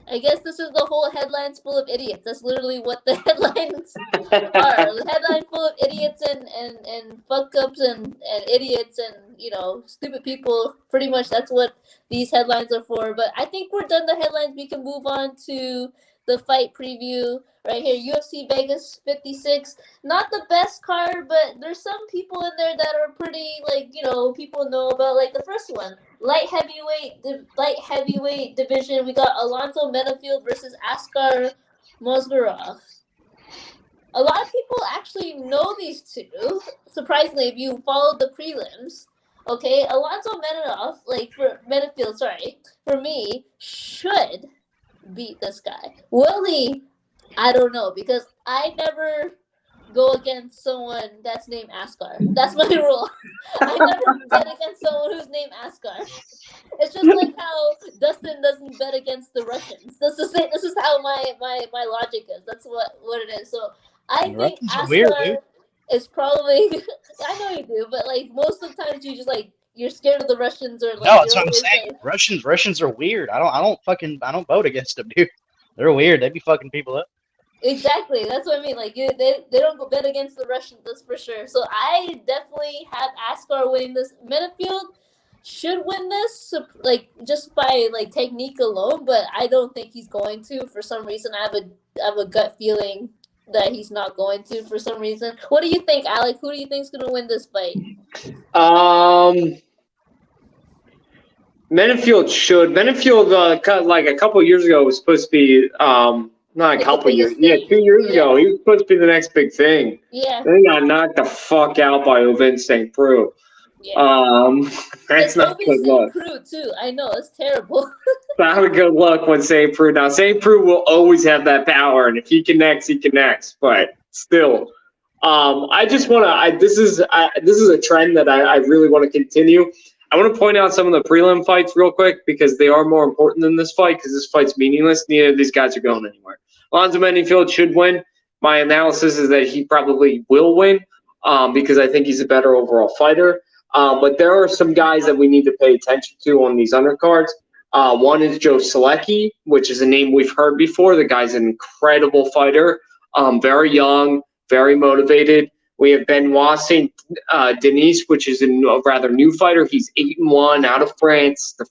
I guess this is the whole headlines full of idiots. That's literally what the headlines are. The headline full of idiots and fuck ups and idiots and, you know, stupid people. Pretty much that's what these headlines are for. But I think we're done the headlines. We can move on to the fight preview right here. UFC Vegas 56. Not the best card, but there's some people in there that are pretty, like, you know, people know about. Like the first one, light heavyweight division. We got Alonzo Menifield versus Askar Mozgarov. A lot of people actually know these two. Surprisingly, if you followed the prelims. Okay, Alonzo Menifield, for me, should beat this guy. Will he? I don't know, because I never go against someone that's named Askar. That's my rule. I never bet against someone who's named Askar. It's just like how Dustin doesn't bet against the Russians. This is how my logic is. That's what it is. So I think Askar is probably I know you do, but like most of the times you just like you're scared of the Russians or like no, that's what I'm saying. Like, Russians are weird. I don't vote against them, dude. They're weird. They be fucking people up. Exactly, that's what I mean. Like they don't go bet against the Russians, that's for sure. So I definitely have Askar winning this. Menifield should win this, like just by like technique alone, but I don't think he's going to. For some reason, I have a gut feeling that he's not going to. For some reason, what do you think, Alec? Who do you think's gonna win this fight? Menifield should. Menifield, like a couple years ago, was supposed to be not a couple years. Yeah, 2 years ago, he was supposed to be the next big thing. Yeah. Then he got knocked the fuck out by Ovin St. Preux. Yeah. That's not good luck. St. Preux too. I know, it's terrible. Not a good luck with St. Preux. Now, St. Preux will always have that power, and if he connects, he connects. But still, I just want to. This is a trend that I really want to continue. I want to point out some of the prelim fights real quick because they are more important than this fight because this fight's meaningless. Neither of these guys are going anywhere. Alonzo Menifield should win. My analysis is that he probably will win because I think he's a better overall fighter. But there are some guys that we need to pay attention to on these undercards. One is Joe Solecki, which is a name we've heard before. The guy's an incredible fighter, very young, very motivated. We have Benoit Saint Denis, which is a rather new fighter. He's 8-1 out of France. The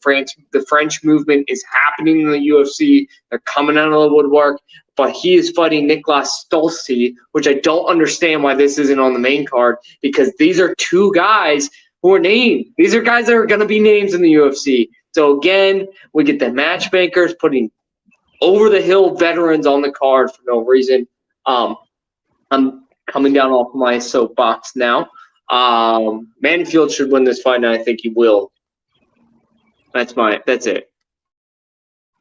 French movement is happening in the UFC. They're coming out of the woodwork. But he is fighting Niklas Stolze, which I don't understand why this isn't on the main card because these are two guys who are named. These are guys that are going to be names in the UFC. So, again, we get the matchmakers putting over-the-hill veterans on the card for no reason. I'm coming down off my soapbox now. Menifield should win this fight, and I think he will. That's it.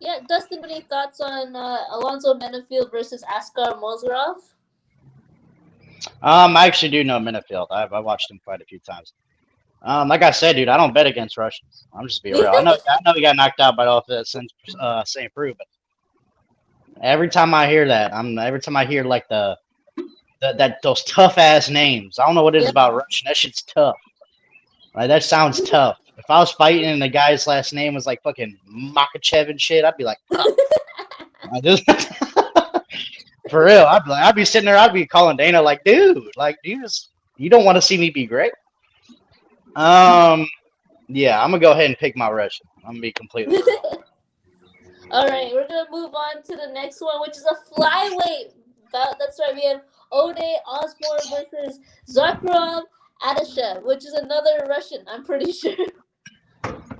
Yeah, Dustin, any thoughts on Alonzo Menifield versus Askar Mozgarov? I actually do know Menifield. I watched him fight a few times. Like I said, dude, I don't bet against Russians. I'm just being real. I know he got knocked out by St. Preux, but every time I hear that, every time I hear like those tough ass names, I don't know what it is about Russian. That shit's tough. Like that sounds tough. If I was fighting and the guy's last name was like fucking Makachev and shit, I'd be like, for real. I'd be sitting there. I'd be calling Dana like, dude, you don't want to see me be great. Yeah, I'm gonna go ahead and pick my Russian. I'm gonna be completely real. All right, we're gonna move on to the next one, which is a flyweight bout. That's right. We have Ode Osborne versus Zakharov Adashev, which is another Russian. I'm pretty sure.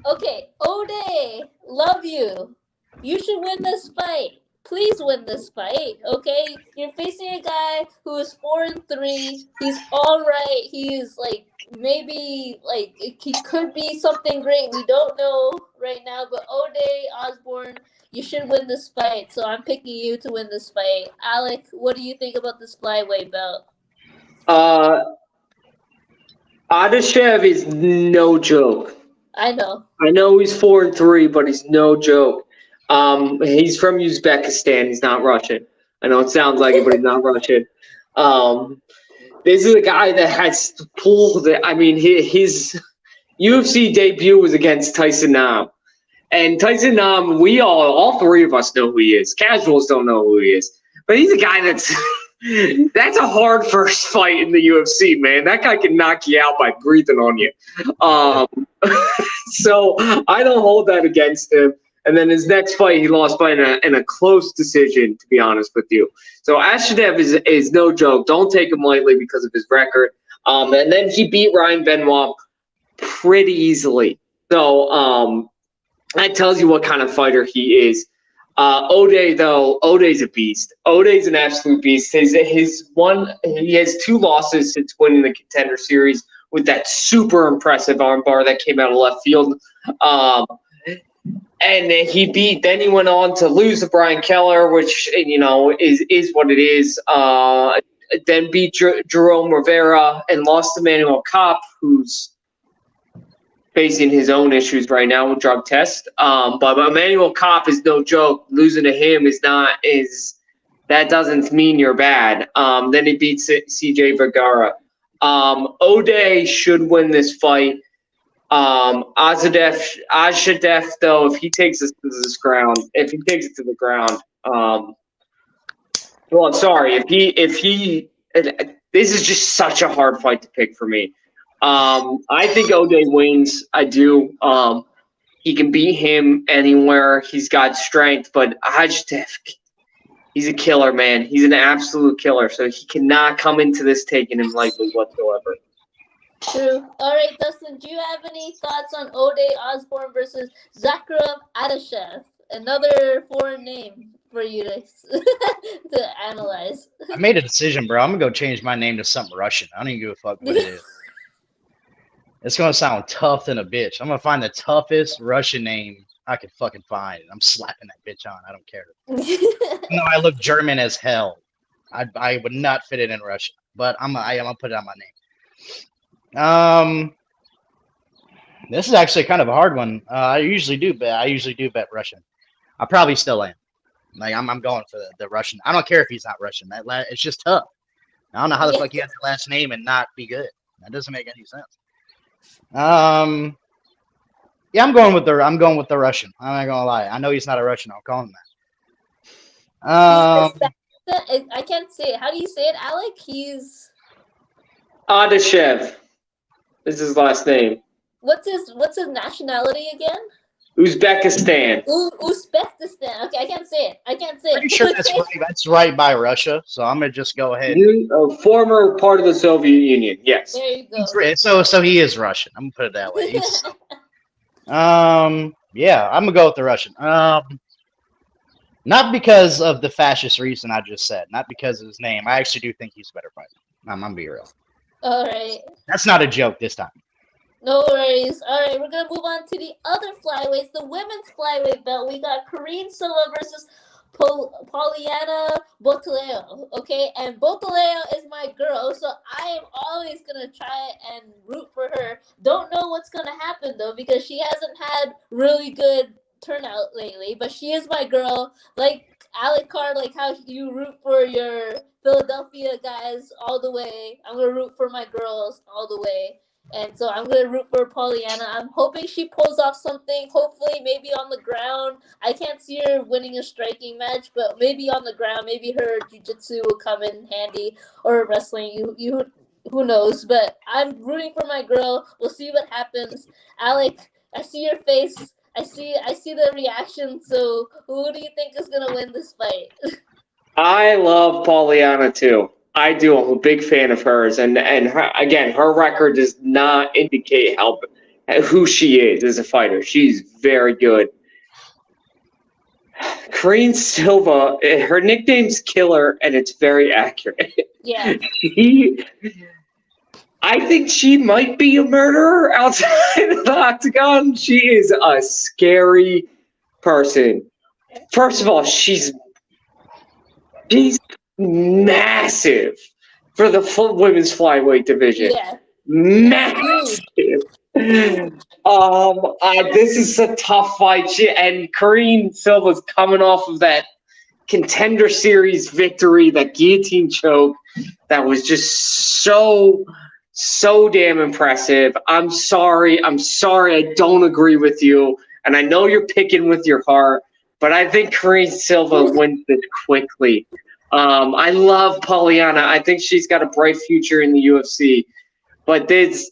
Okay, Ode, love you. You should win this fight. Please win this fight. Okay, you're facing a guy who is 4-3. He's all right. He's like maybe like he could be something great. We don't know right now, but Ode Osborne, you should win this fight. So I'm picking you to win this fight. Alec, what do you think about this flyweight belt? Adashev is no joke. I know. I know he's 4-3, but he's no joke. He's from Uzbekistan. He's not Russian. I know it sounds like it, but he's not Russian. This is a guy that has pulled. I mean, his UFC debut was against Tyson Nam, and Tyson Nam. All three of us know who he is. Casuals don't know who he is, but he's a guy that's a hard first fight in the UFC, man. That guy can knock you out by breathing on you. So I don't hold that against him. And then his next fight, he lost by in a close decision, to be honest with you. So Ashadev is no joke. Don't take him lightly because of his record. And then he beat Ryan Benoit pretty easily. So that tells you what kind of fighter he is. Ode, though, Ode's a beast. Ode's an absolute beast. He has 2 losses since winning the Contender Series with that super impressive armbar that came out of left field. And then he went on to lose to Brian Keller, which, is what it is. Then beat Jerome Rivera and lost to Manuel Kopp, who's facing his own issues right now with drug tests. But Manuel Kopp is no joke. Losing to him that doesn't mean you're bad. Then he beat CJ Vergara. Ode should win this fight. Ashadev, though, if he takes it to the ground, well, I'm sorry. If he, this is just such a hard fight to pick for me. I think Ode wins. I do. He can beat him anywhere. He's got strength, but Ashadev, he's a killer, man. He's an absolute killer. So he cannot come into this taking him lightly whatsoever. True. All right, Dustin, do you have any thoughts on Ode Osborne versus Zakharov Adashev? Another foreign name for you to analyze. I made a decision, bro. I'm gonna go change my name to something Russian. I don't even give a fuck what it is. It's gonna sound tough than a bitch. I'm gonna find the toughest Russian name I can fucking find. I'm slapping that bitch on. I don't care. No, I look German as hell. I would not fit it in Russian, but I'm gonna put it on my name. This is actually kind of a hard one. I usually do bet Russian. I probably still am. Like I'm going for the Russian. I don't care if he's not Russian. It's just tough. I don't know how the fuck you have that last name and not be good. That doesn't make any sense. Yeah, I'm going with the Russian. I'm not gonna lie. I know he's not a Russian. I'll call him that. I can't say it. How do you say it, Alec? He's Adashev is his last name. What's his nationality again? Uzbekistan. Uzbekistan. Okay, I can't say it. Pretty sure that's right by Russia. So I'm gonna just go ahead. A former part of the Soviet Union. Yes. There you go. So he is Russian. I'm gonna put it that way. Yeah, I'm gonna go with the Russian. Not because of the fascist reason I just said. Not because of his name. I actually do think he's a better fighter. I'm gonna be real. All right. That's not a joke this time. No worries. All right, we're going to move on to the other flyweights, the women's flyweight belt. We got Karine Silva versus Poliana Botelho, okay? And Botelho is my girl, so I am always going to try and root for her. Don't know what's going to happen, though, because she hasn't had really good turnout lately, but she is my girl. Like Alec Card, like how you root for your Philadelphia guys all the way. I'm going to root for my girls all the way. And so I'm going to root for Poliana. I'm hoping she pulls off something, hopefully maybe on the ground. I can't see her winning a striking match, but maybe on the ground, maybe her jiu-jitsu will come in handy, or wrestling. You who knows? But I'm rooting for my girl. We'll see what happens. Alec, I see your face. I see the reaction. So who do you think is gonna win this fight? I love Pollyanna too. I do. I'm a big fan of hers, and her, again, her record does not indicate who she is as a fighter. She's very good. Karine Silva, her nickname's Killer, and it's very accurate. Yeah. I think she might be a murderer outside of the octagon. She is a scary person. First of all, she's massive for the women's flyweight division. Yeah. Massive. This is a tough fight. And Karine Silva's coming off of that Contender Series victory, that guillotine choke, that was just so damn impressive. I'm sorry. I don't agree with you, and I know you're picking with your heart, but I think Karine Silva wins this quickly. I love Pollyanna. I think she's got a bright future in the UFC, but this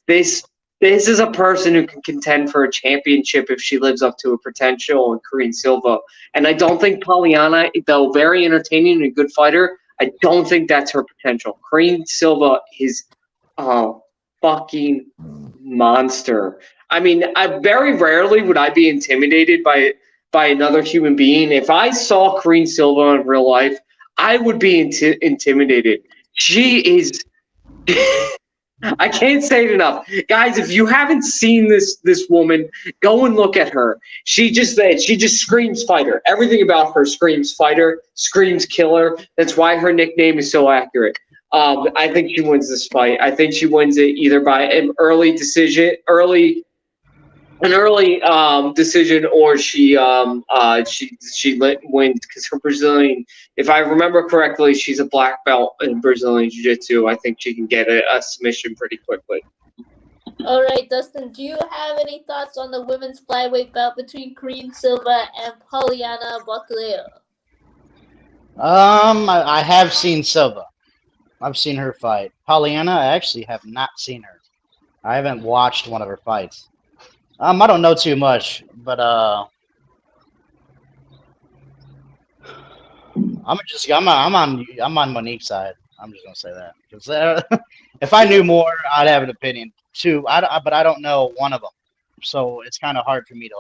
is a person who can contend for a championship if she lives up to her potential, and Karine Silva. And I don't think Pollyanna, though very entertaining and a good fighter, I don't think that's her potential. Karine Silva is a fucking monster. I mean, very rarely would I be intimidated by another human being. If I saw Karine Silva in real life, I would be intimidated. She is... I can't say it enough. Guys, if you haven't seen this woman, go and look at her. She just screams fighter. Everything about her screams fighter, screams killer. That's why her nickname is so accurate. I think she wins this fight. I think she wins it either by an early decision, or she wins because her Brazilian. If I remember correctly, she's a black belt in Brazilian Jiu-Jitsu. I think she can get a submission pretty quickly. All right, Dustin, do you have any thoughts on the women's flyweight bout between Karine Silva and Pollyanna Bacalhau? I have seen Silva. I've seen her fight. Pollyanna, I actually have not seen her. I haven't watched one of her fights. I don't know too much, but I'm on Monique's side. I'm just gonna say that because if I knew more, I'd have an opinion too. But I don't know one of them, so it's kind of hard for me to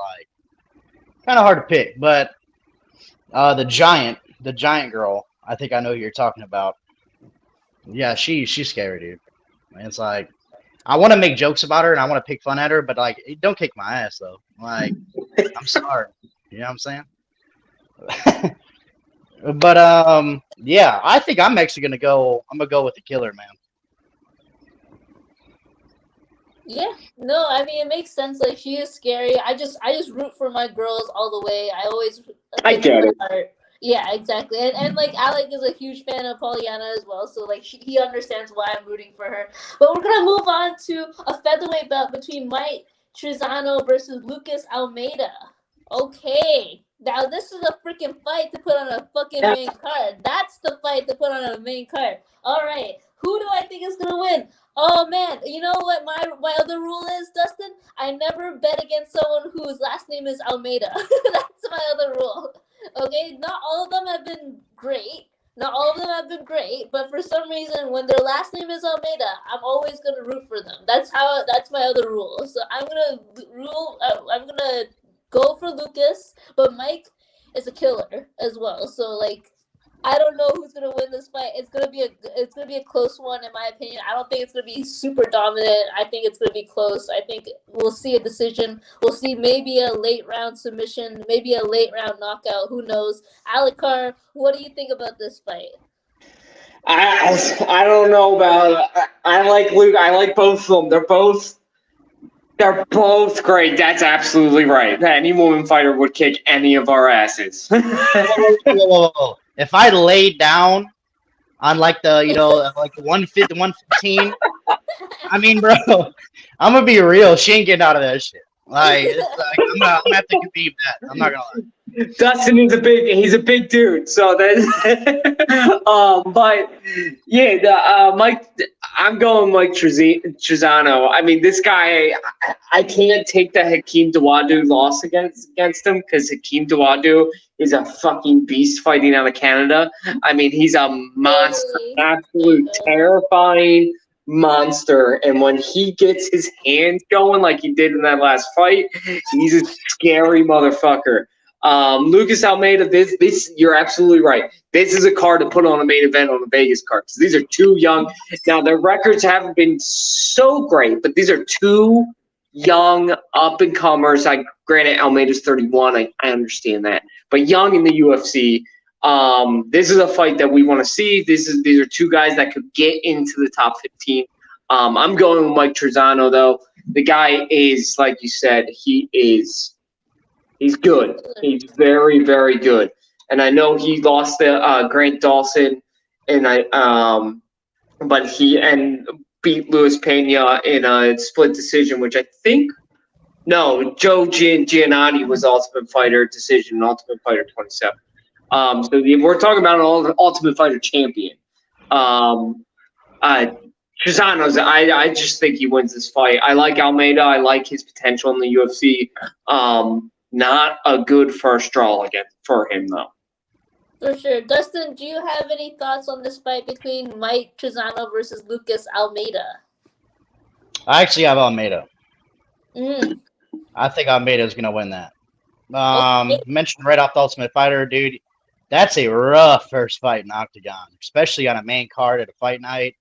pick. But the giant girl, I think I know who you're talking about. Yeah, she's scary, dude. And it's like, I want to make jokes about her and I want to pick fun at her, but like, don't kick my ass though. Like, I'm sorry. You know what I'm saying? But yeah, I think I'm actually gonna go with the killer, man. Yeah, no, I mean it makes sense. Like she is scary. I just root for my girls all the way. I get it. Yeah, exactly. And like Alec is a huge fan of Pollyanna as well, so like he understands why I'm rooting for her. But we're gonna move on to a featherweight bout between Mike Trizano versus Lucas Almeida. Okay. Now this is a freaking fight to put on a fucking main card. That's the fight to put on a main card. All right. Who do I think is gonna win? Oh man, you know what my other rule is, Dustin? I never bet against someone whose last name is Almeida. That's my other rule. Okay, not all of them have been great. But for some reason, when their last name is Almeida, I'm always gonna root for them. That's my other rule. So I'm gonna go for Lucas, but Mike is a killer as well. So like, I don't know who's gonna win this fight. It's gonna be a close one in my opinion. I don't think it's gonna be super dominant. I think it's gonna be close. I think we'll see a decision. We'll see maybe a late round submission, maybe a late round knockout. Who knows? Alikar, what do you think about this fight? I don't know about. I like Luke. I like both of them. They're both great. That's absolutely right. Any woman fighter would kick any of our asses. Whoa. If I laid down on like the 150, 115, I mean, bro, I'm gonna be real. She ain't getting out of that shit. Like, I'm gonna have to concede that. I'm not gonna lie. Dustin is he's a big dude. So that, but yeah, Mike. I'm going Mike Trizano. I mean, this guy, I can't take the Hakeem Dawodu loss against him because Hakeem Dawodu is a fucking beast fighting out of Canada. I mean, he's a monster, absolute terrifying monster. And when he gets his hands going like he did in that last fight, he's a scary motherfucker. Lucas Almeida, this you're absolutely right. This is a card to put on a main event on the Vegas card. These are two young. Now their records haven't been so great, but these are two young up and comers. Granted, Almeida's 31. I understand that, but young in the UFC. This is a fight that we want to see. These are two guys that could get into the top 15. I'm going with Mike Trizano though. The guy is, like you said, He's good. He's very, very good. And I know he lost to Grant Dawson, but he beat Luis Pena in a split decision, which I think Joe Giannotti was Ultimate Fighter decision, Ultimate Fighter 27. So we're talking about an Ultimate Fighter champion. Trizano's. I just think he wins this fight. I like Almeida. I like his potential in the UFC. Not a good first draw for him, though. For sure. Dustin, do you have any thoughts on this fight between Mike Trizano versus Lucas Almeida? I actually have Almeida. I think Almeida is going to win that. Mentioned right off the Ultimate Fighter, dude. That's a rough first fight in Octagon, especially on a main card at a fight night.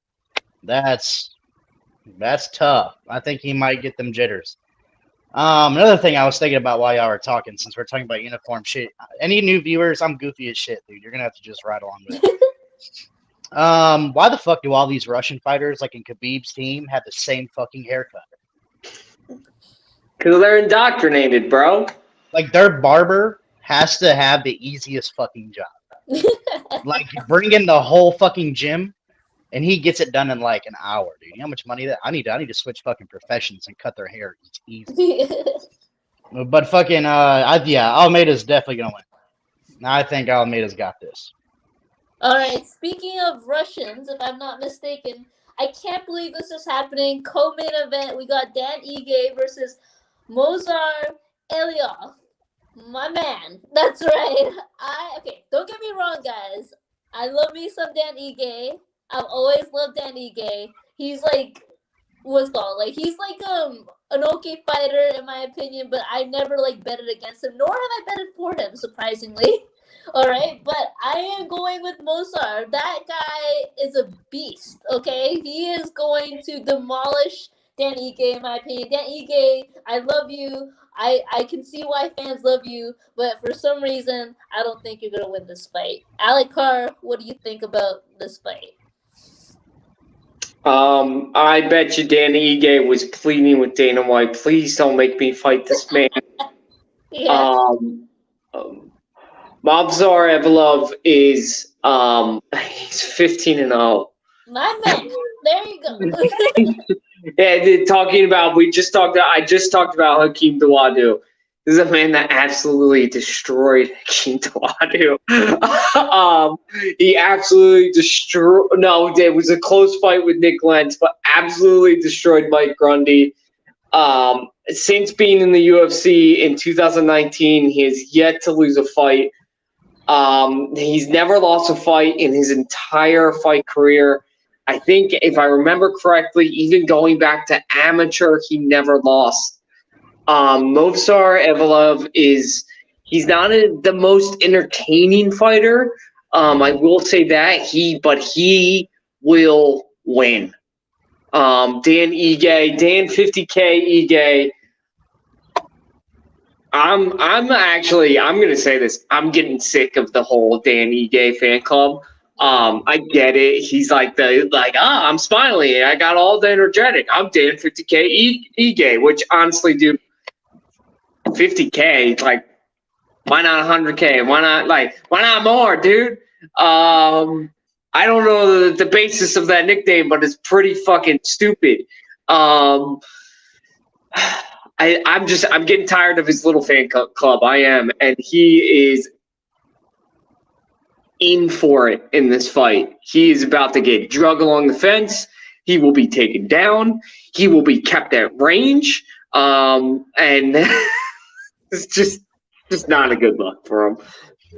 That's tough. I think he might get them jitters. Another thing I was thinking about while y'all were talking, since we're talking about uniform shit. Any new viewers, I'm goofy as shit, dude. You're gonna have to just ride along with it. Why the fuck do all these Russian fighters, like in Khabib's team, have the same fucking haircut? Because they're indoctrinated, bro. Like, their barber has to have the easiest fucking job. Like, you bring in the whole fucking gym, and he gets it done in like an hour, dude. You know how much money that I need to switch fucking professions and cut their hair. It's easy. But fucking Almeida's definitely gonna win. I think Almeida's got this. All right. Speaking of Russians, if I'm not mistaken, I can't believe this is happening. Co-main event. We got Dan Ige versus Movsar Evloev. My man. That's right. Okay. Don't get me wrong, guys. I love me some Dan Ige. I've always loved Dan Ige. He's like, he's like an okay fighter in my opinion, but I never like betted against him, nor have I betted for him, surprisingly. All right, but I am going with Movsar. That guy is a beast. Okay, he is going to demolish Dan Ige in my opinion. Dan Ige, I love you. I can see why fans love you, but for some reason, I don't think you're gonna win this fight. Alec Carr, what do you think about this fight? I bet you Dan Ige was pleading with Dana White, please don't make me fight this man. Yeah. Movsar Evloev is he's 15-0. My man, there you go. Yeah, I just talked about Hakeem Dawodu. This is a man that absolutely destroyed Hakeem Dawodu. He absolutely destroyed. No, it was a close fight with Nick Lentz, but absolutely destroyed Mike Grundy. Since being in the UFC in 2019, he has yet to lose a fight. He's never lost a fight in his entire fight career. I think, if I remember correctly, even going back to amateur, he never lost. Movsar Evloev he's not the most entertaining fighter. I will say that but he will win. Dan 50K Ige. I'm gonna say this. I'm getting sick of the whole Dan Ige fan club. I get it. He's I'm smiling. I got all the energetic. I'm Dan 50K Ige, which honestly, dude, 50K, like, why not 100K? Why not more, dude? I don't know the basis of that nickname, but it's pretty fucking stupid. I'm getting tired of his little fan club. I am, and he is in for it in this fight. He is about to get drug along the fence. He will be taken down. He will be kept at range. And it's just not a good look for him.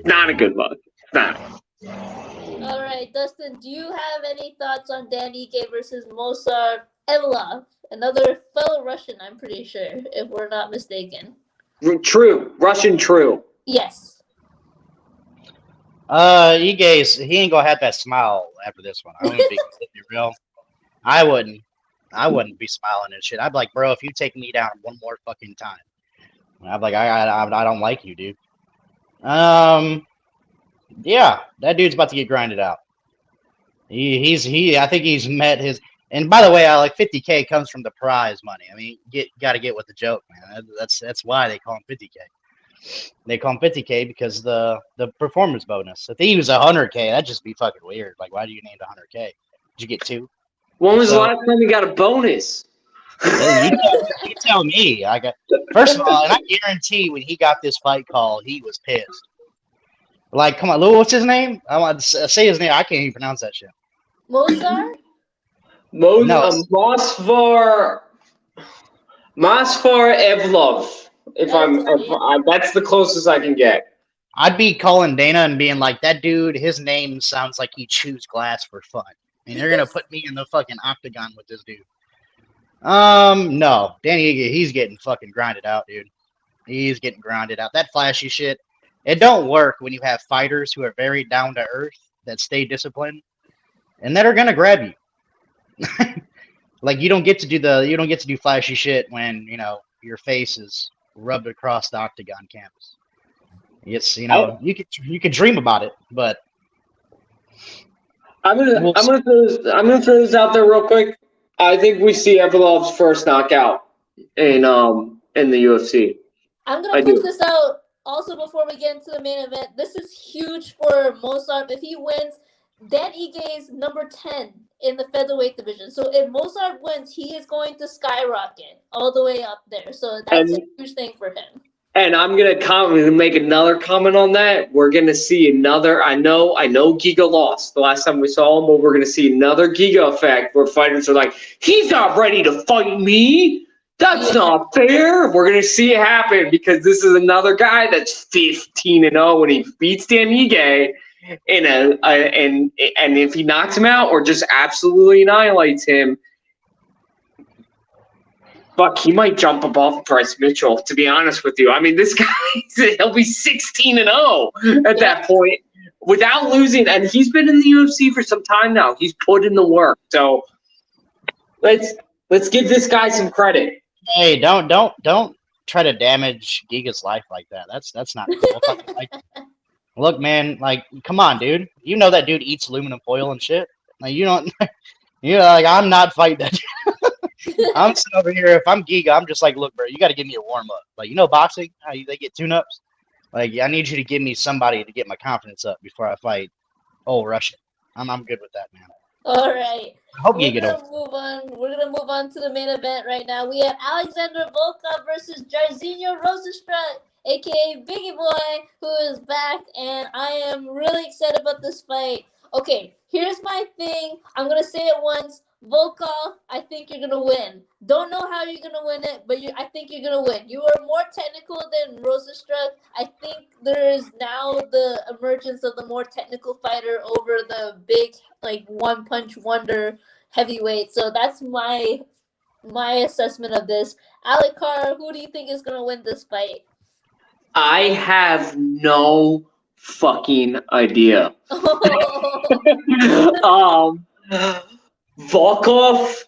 Not a good look. Not. All right, Dustin, do you have any thoughts on Dan Ige versus Movsar Evloev, another fellow Russian, I'm pretty sure, if we're not mistaken? True. Russian true. Yes. he ain't gonna have that smile after this one. I'm gonna be real. I wouldn't be smiling and shit. I'd be like, bro, if you take me down one more fucking time, I'd be like, I don't like you, dude. Yeah, that dude's about to get grinded out. I think he's met his. And by the way, I like 50K comes from the prize money. I mean, got to get with the joke, man. That's why they call him 50K. They call him 50K because the performance bonus. If he was 100K, that'd just be fucking weird. Like, why do you name it 100K? Did you get 2? When was the last time you got a bonus? You tell me. First of all, and I guarantee when he got this fight call, he was pissed. Like, come on, Lou, what's his name? I want to say his name. I can't even pronounce that shit. Movsar? Movsar Evloev. That's the closest I can get. I'd be calling Dana and being like, that dude, his name sounds like he chews glass for fun. And they're gonna put me in the fucking octagon with this dude. No, Danny Ige, he's getting fucking grinded out, dude. He's getting grinded out. That flashy shit, it don't work when you have fighters who are very down to earth that stay disciplined and that are gonna grab you. Like you don't get to do flashy shit when your face is rubbed across the octagon canvas. It's you could dream about it, but I'm gonna throw this out there real quick. I think we see Evloev's first knockout in the UFC. I'm gonna push this out also before we get into the main event. This is huge for Movsar. If he wins, Dan Ige is number 10 in the featherweight division. So if Movsar wins, he is going to skyrocket all the way up there. So that's a huge thing for him. And I'm gonna make another comment on that. We're gonna see another. I know Giga lost the last time we saw him, but we're gonna see another Giga effect where fighters are like, he's not ready to fight me. That's not fair. We're gonna see it happen because this is another guy that's 15-0 when he beats Dan Ige and if he knocks him out or just absolutely annihilates him. Fuck, he might jump above Bryce Mitchell, to be honest with you. I mean, this guy, he'll be 16-0 at that point without losing. And he's been in the UFC for some time now. He's put in the work. So let's give this guy some credit. Hey, don't try to damage Giga's life like that. That's not cool. Look, man, like, come on, dude. You know that dude eats aluminum foil and shit. Like, like, I'm not fighting that dude. I'm sitting over here. If I'm Giga, I'm just like, look, bro, you got to give me a warm up. Like, boxing, how they get tune-ups? Like, I need you to give me somebody to get my confidence up before I fight old Russian. I'm good with that, man. All right. I hope We're gonna move on to the main event right now. We have Alexander Volkov versus Jairzinho Rozenstruik, aka Biggie Boy, who is back, and I am really excited about this fight. Okay, here's my thing. I'm gonna say it once. Volkov, I think you're gonna win. Don't know how you're gonna win it, but I think you're gonna win. You are more technical than Rozenstruik. I think there is now the emergence of the more technical fighter over the big, like, one punch wonder heavyweight. So that's my assessment of this. Alec Carr, who do you think is gonna win this fight? I have no fucking idea. Volkov,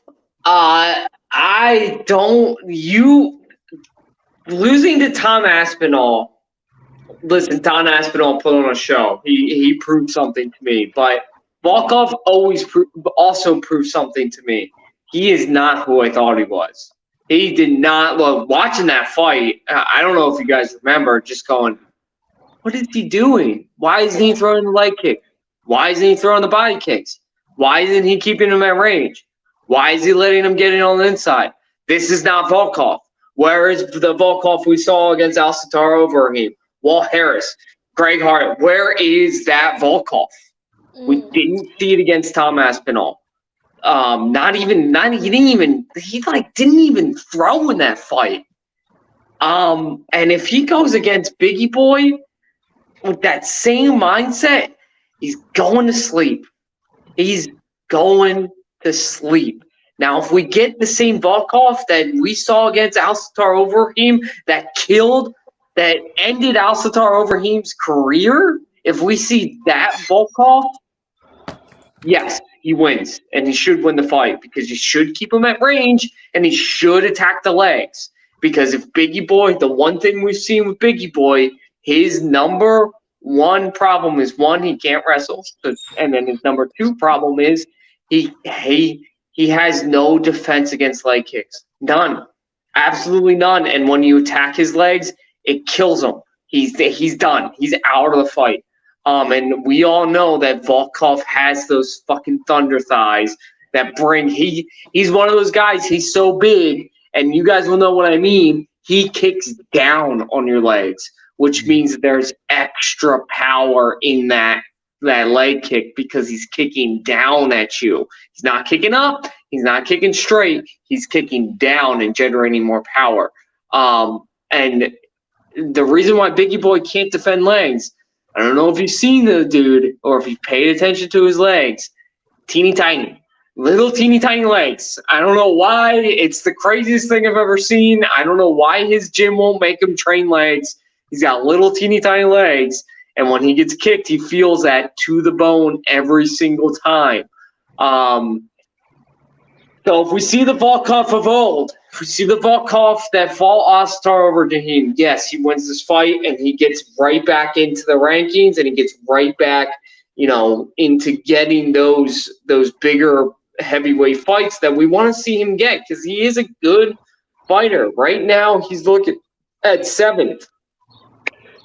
losing to Tom Aspinall. Listen, Tom Aspinall put on a show. He proved something to me, but Volkov also proved something to me. He is not who I thought he was. He did not look. Watching that fight, I don't know if you guys remember, just going, what is he doing? Why isn't he throwing the leg kick? Why isn't he throwing the body kicks? Why isn't he keeping him at range? Why is he letting him get in on the inside? This is not Volkov. Where is the Volkov we saw against Al-Sattar Overeem, Walt Harris, Greg Hart? Where is that Volkov? We didn't see it against Tom Aspinall. Didn't even throw in that fight. And if he goes against Biggie Boy with that same mindset, he's going to sleep. He's going to sleep. Now, if we get the same Volkov that we saw against Alistair Overeem that ended Alistair Overeem's career, if we see that Volkov, yes, he wins. And he should win the fight because you should keep him at range and he should attack the legs. Because if Biggie Boy, the one thing we've seen with Biggie Boy, his number one problem is, one, he can't wrestle. And then his number two problem is he has no defense against leg kicks. None. Absolutely none. And when you attack his legs, it kills him. He's done. He's out of the fight. And we all know that Volkov has those fucking thunder thighs that bring he's one of those guys, he's so big, and you guys will know what I mean. He kicks down on your legs, which means there's extra power in that leg kick because he's kicking down at you. He's not kicking up. He's not kicking straight. He's kicking down and generating more power. And the reason why Biggie Boy can't defend legs, I don't know if you've seen the dude or if you've paid attention to his legs. Teeny tiny. Little teeny tiny legs. I don't know why. It's the craziest thing I've ever seen. I don't know why his gym won't make him train legs. He's got little teeny tiny legs. And when he gets kicked, he feels that to the bone every single time. So if we see the Volkov of old, if we see the Volkov that fought Alistair Overeem, yes, he wins this fight and he gets right back into the rankings and he gets right back, into getting those bigger heavyweight fights that we want to see him get because he is a good fighter. Right now, he's looking at 7th.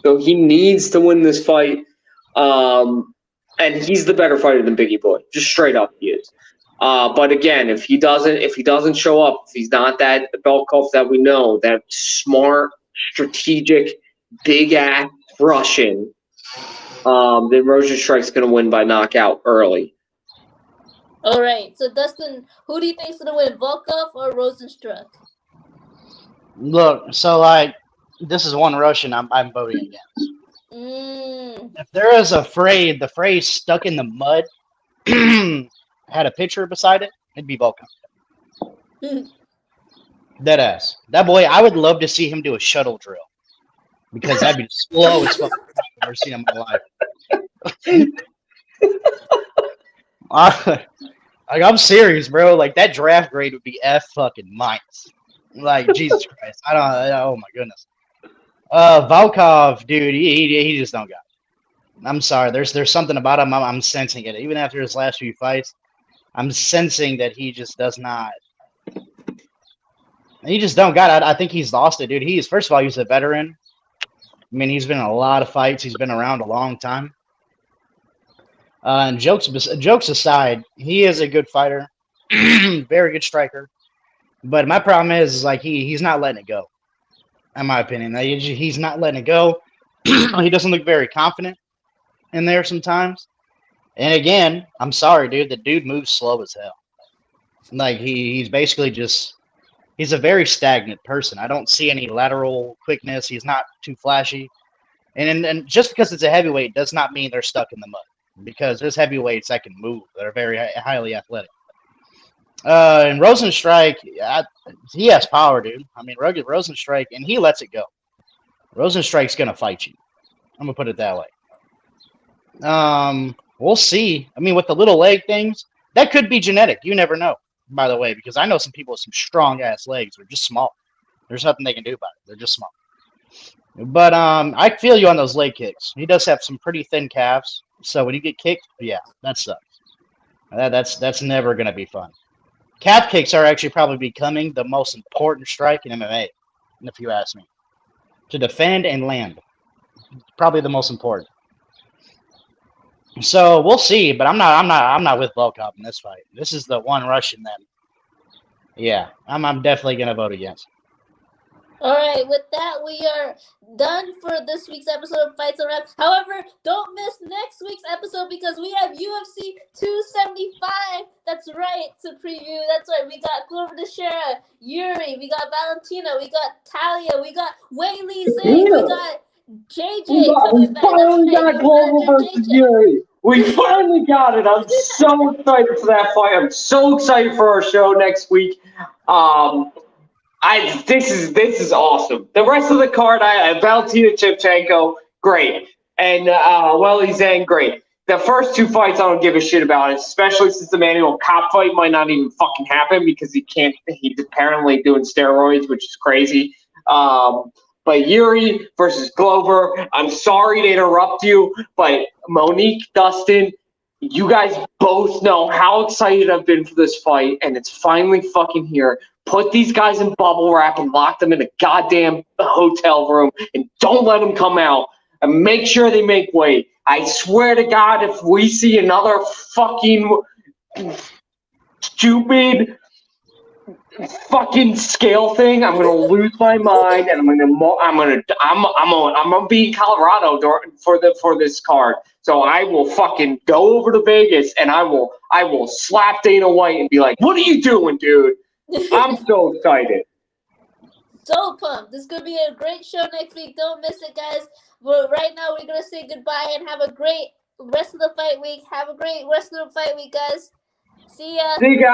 So he needs to win this fight. And he's the better fighter than Biggie Boy. Just straight up, he is. But again, if he doesn't show up, if he's not that Volkov that we know, that smart, strategic, big ass Russian, then Rozenstruik's going to win by knockout early. All right. So Dustin, who do you think is going to win, Volkov or Rozenstruik? Look, so this is one Russian I'm voting against. If there is the phrase "stuck in the mud" had a picture beside it, it'd be Volkov. Deadass. That boy, I would love to see him do a shuttle drill because that'd be slow as fuck. I've never seen him in my life. I'm serious, bro. Like that draft grade would be F fucking minus. Like Jesus Christ, oh my goodness. Volkov, dude, he just don't got it. I'm sorry. There's something about him. I'm sensing it. Even after his last few fights, I'm sensing that he just does not. He just don't got it. I think he's lost it, dude. First of all, he's a veteran. I mean, he's been in a lot of fights. He's been around a long time. And jokes aside, he is a good fighter, very good striker. But my problem is like he's not letting it go. In my opinion, he's not letting it go. He doesn't look very confident in there sometimes. And again, I'm sorry, dude. The dude moves slow as hell. Like he's basically he's a very stagnant person. I don't see any lateral quickness. He's not too flashy. And just because it's a heavyweight does not mean they're stuck in the mud. Because there's heavyweights that can move, that are very highly athletic. And Rozenstruik, he has power, dude. I mean, Rozenstruik, and he lets it go. Rozenstruik's going to fight you. I'm going to put it that way. We'll see. I mean, with the little leg things, that could be genetic. You never know, by the way, because I know some people with some strong-ass legs are just small. There's nothing they can do about it. They're just small. But I feel you on those leg kicks. He does have some pretty thin calves. So when you get kicked, yeah, that sucks. That's never going to be fun. Calf kicks are actually probably becoming the most important strike in MMA, if you ask me. To defend and land, probably the most important. So we'll see, but I'm not with Volkov in this fight. This is the one Russian that, yeah, I'm definitely going to vote against. All right, with that, we are done for this week's episode of Fights on Rap. However, don't miss next week's episode because we have UFC 275. That's right, to preview. That's right, we got Glover Teixeira, Yuri, we got Valentina, we got Talia, we got Weili Zhang, we got JJ coming back. Finally got Global versus Yuri. We finally got it. I'm so excited for that fight. I'm so excited for our show next week. This is awesome. The rest of the card, I Valentina Shevchenko, great, and Weili Zhang, great. The first two fights, I don't give a shit about, especially since the Manuel Cop fight might not even fucking happen because he's apparently doing steroids, which is crazy. But Yuri versus Glover, I'm sorry to interrupt you, but Monique, Dustin, you guys both know how excited I've been for this fight, and it's finally fucking here. Put these guys in bubble wrap and lock them in a goddamn hotel room and don't let them come out. And make sure they make weight. I swear to God, if we see another fucking stupid fucking scale thing, I'm gonna lose my mind, and I'm gonna be in Colorado for this card. So I will fucking go over to Vegas and I will slap Dana White and be like, "What are you doing, dude?" I'm so excited. So pumped. This is going to be a great show next week. Don't miss it, guys. But right now, we're going to say goodbye and have a great rest of the fight week. Have a great rest of the fight week, guys. See ya. See you guys.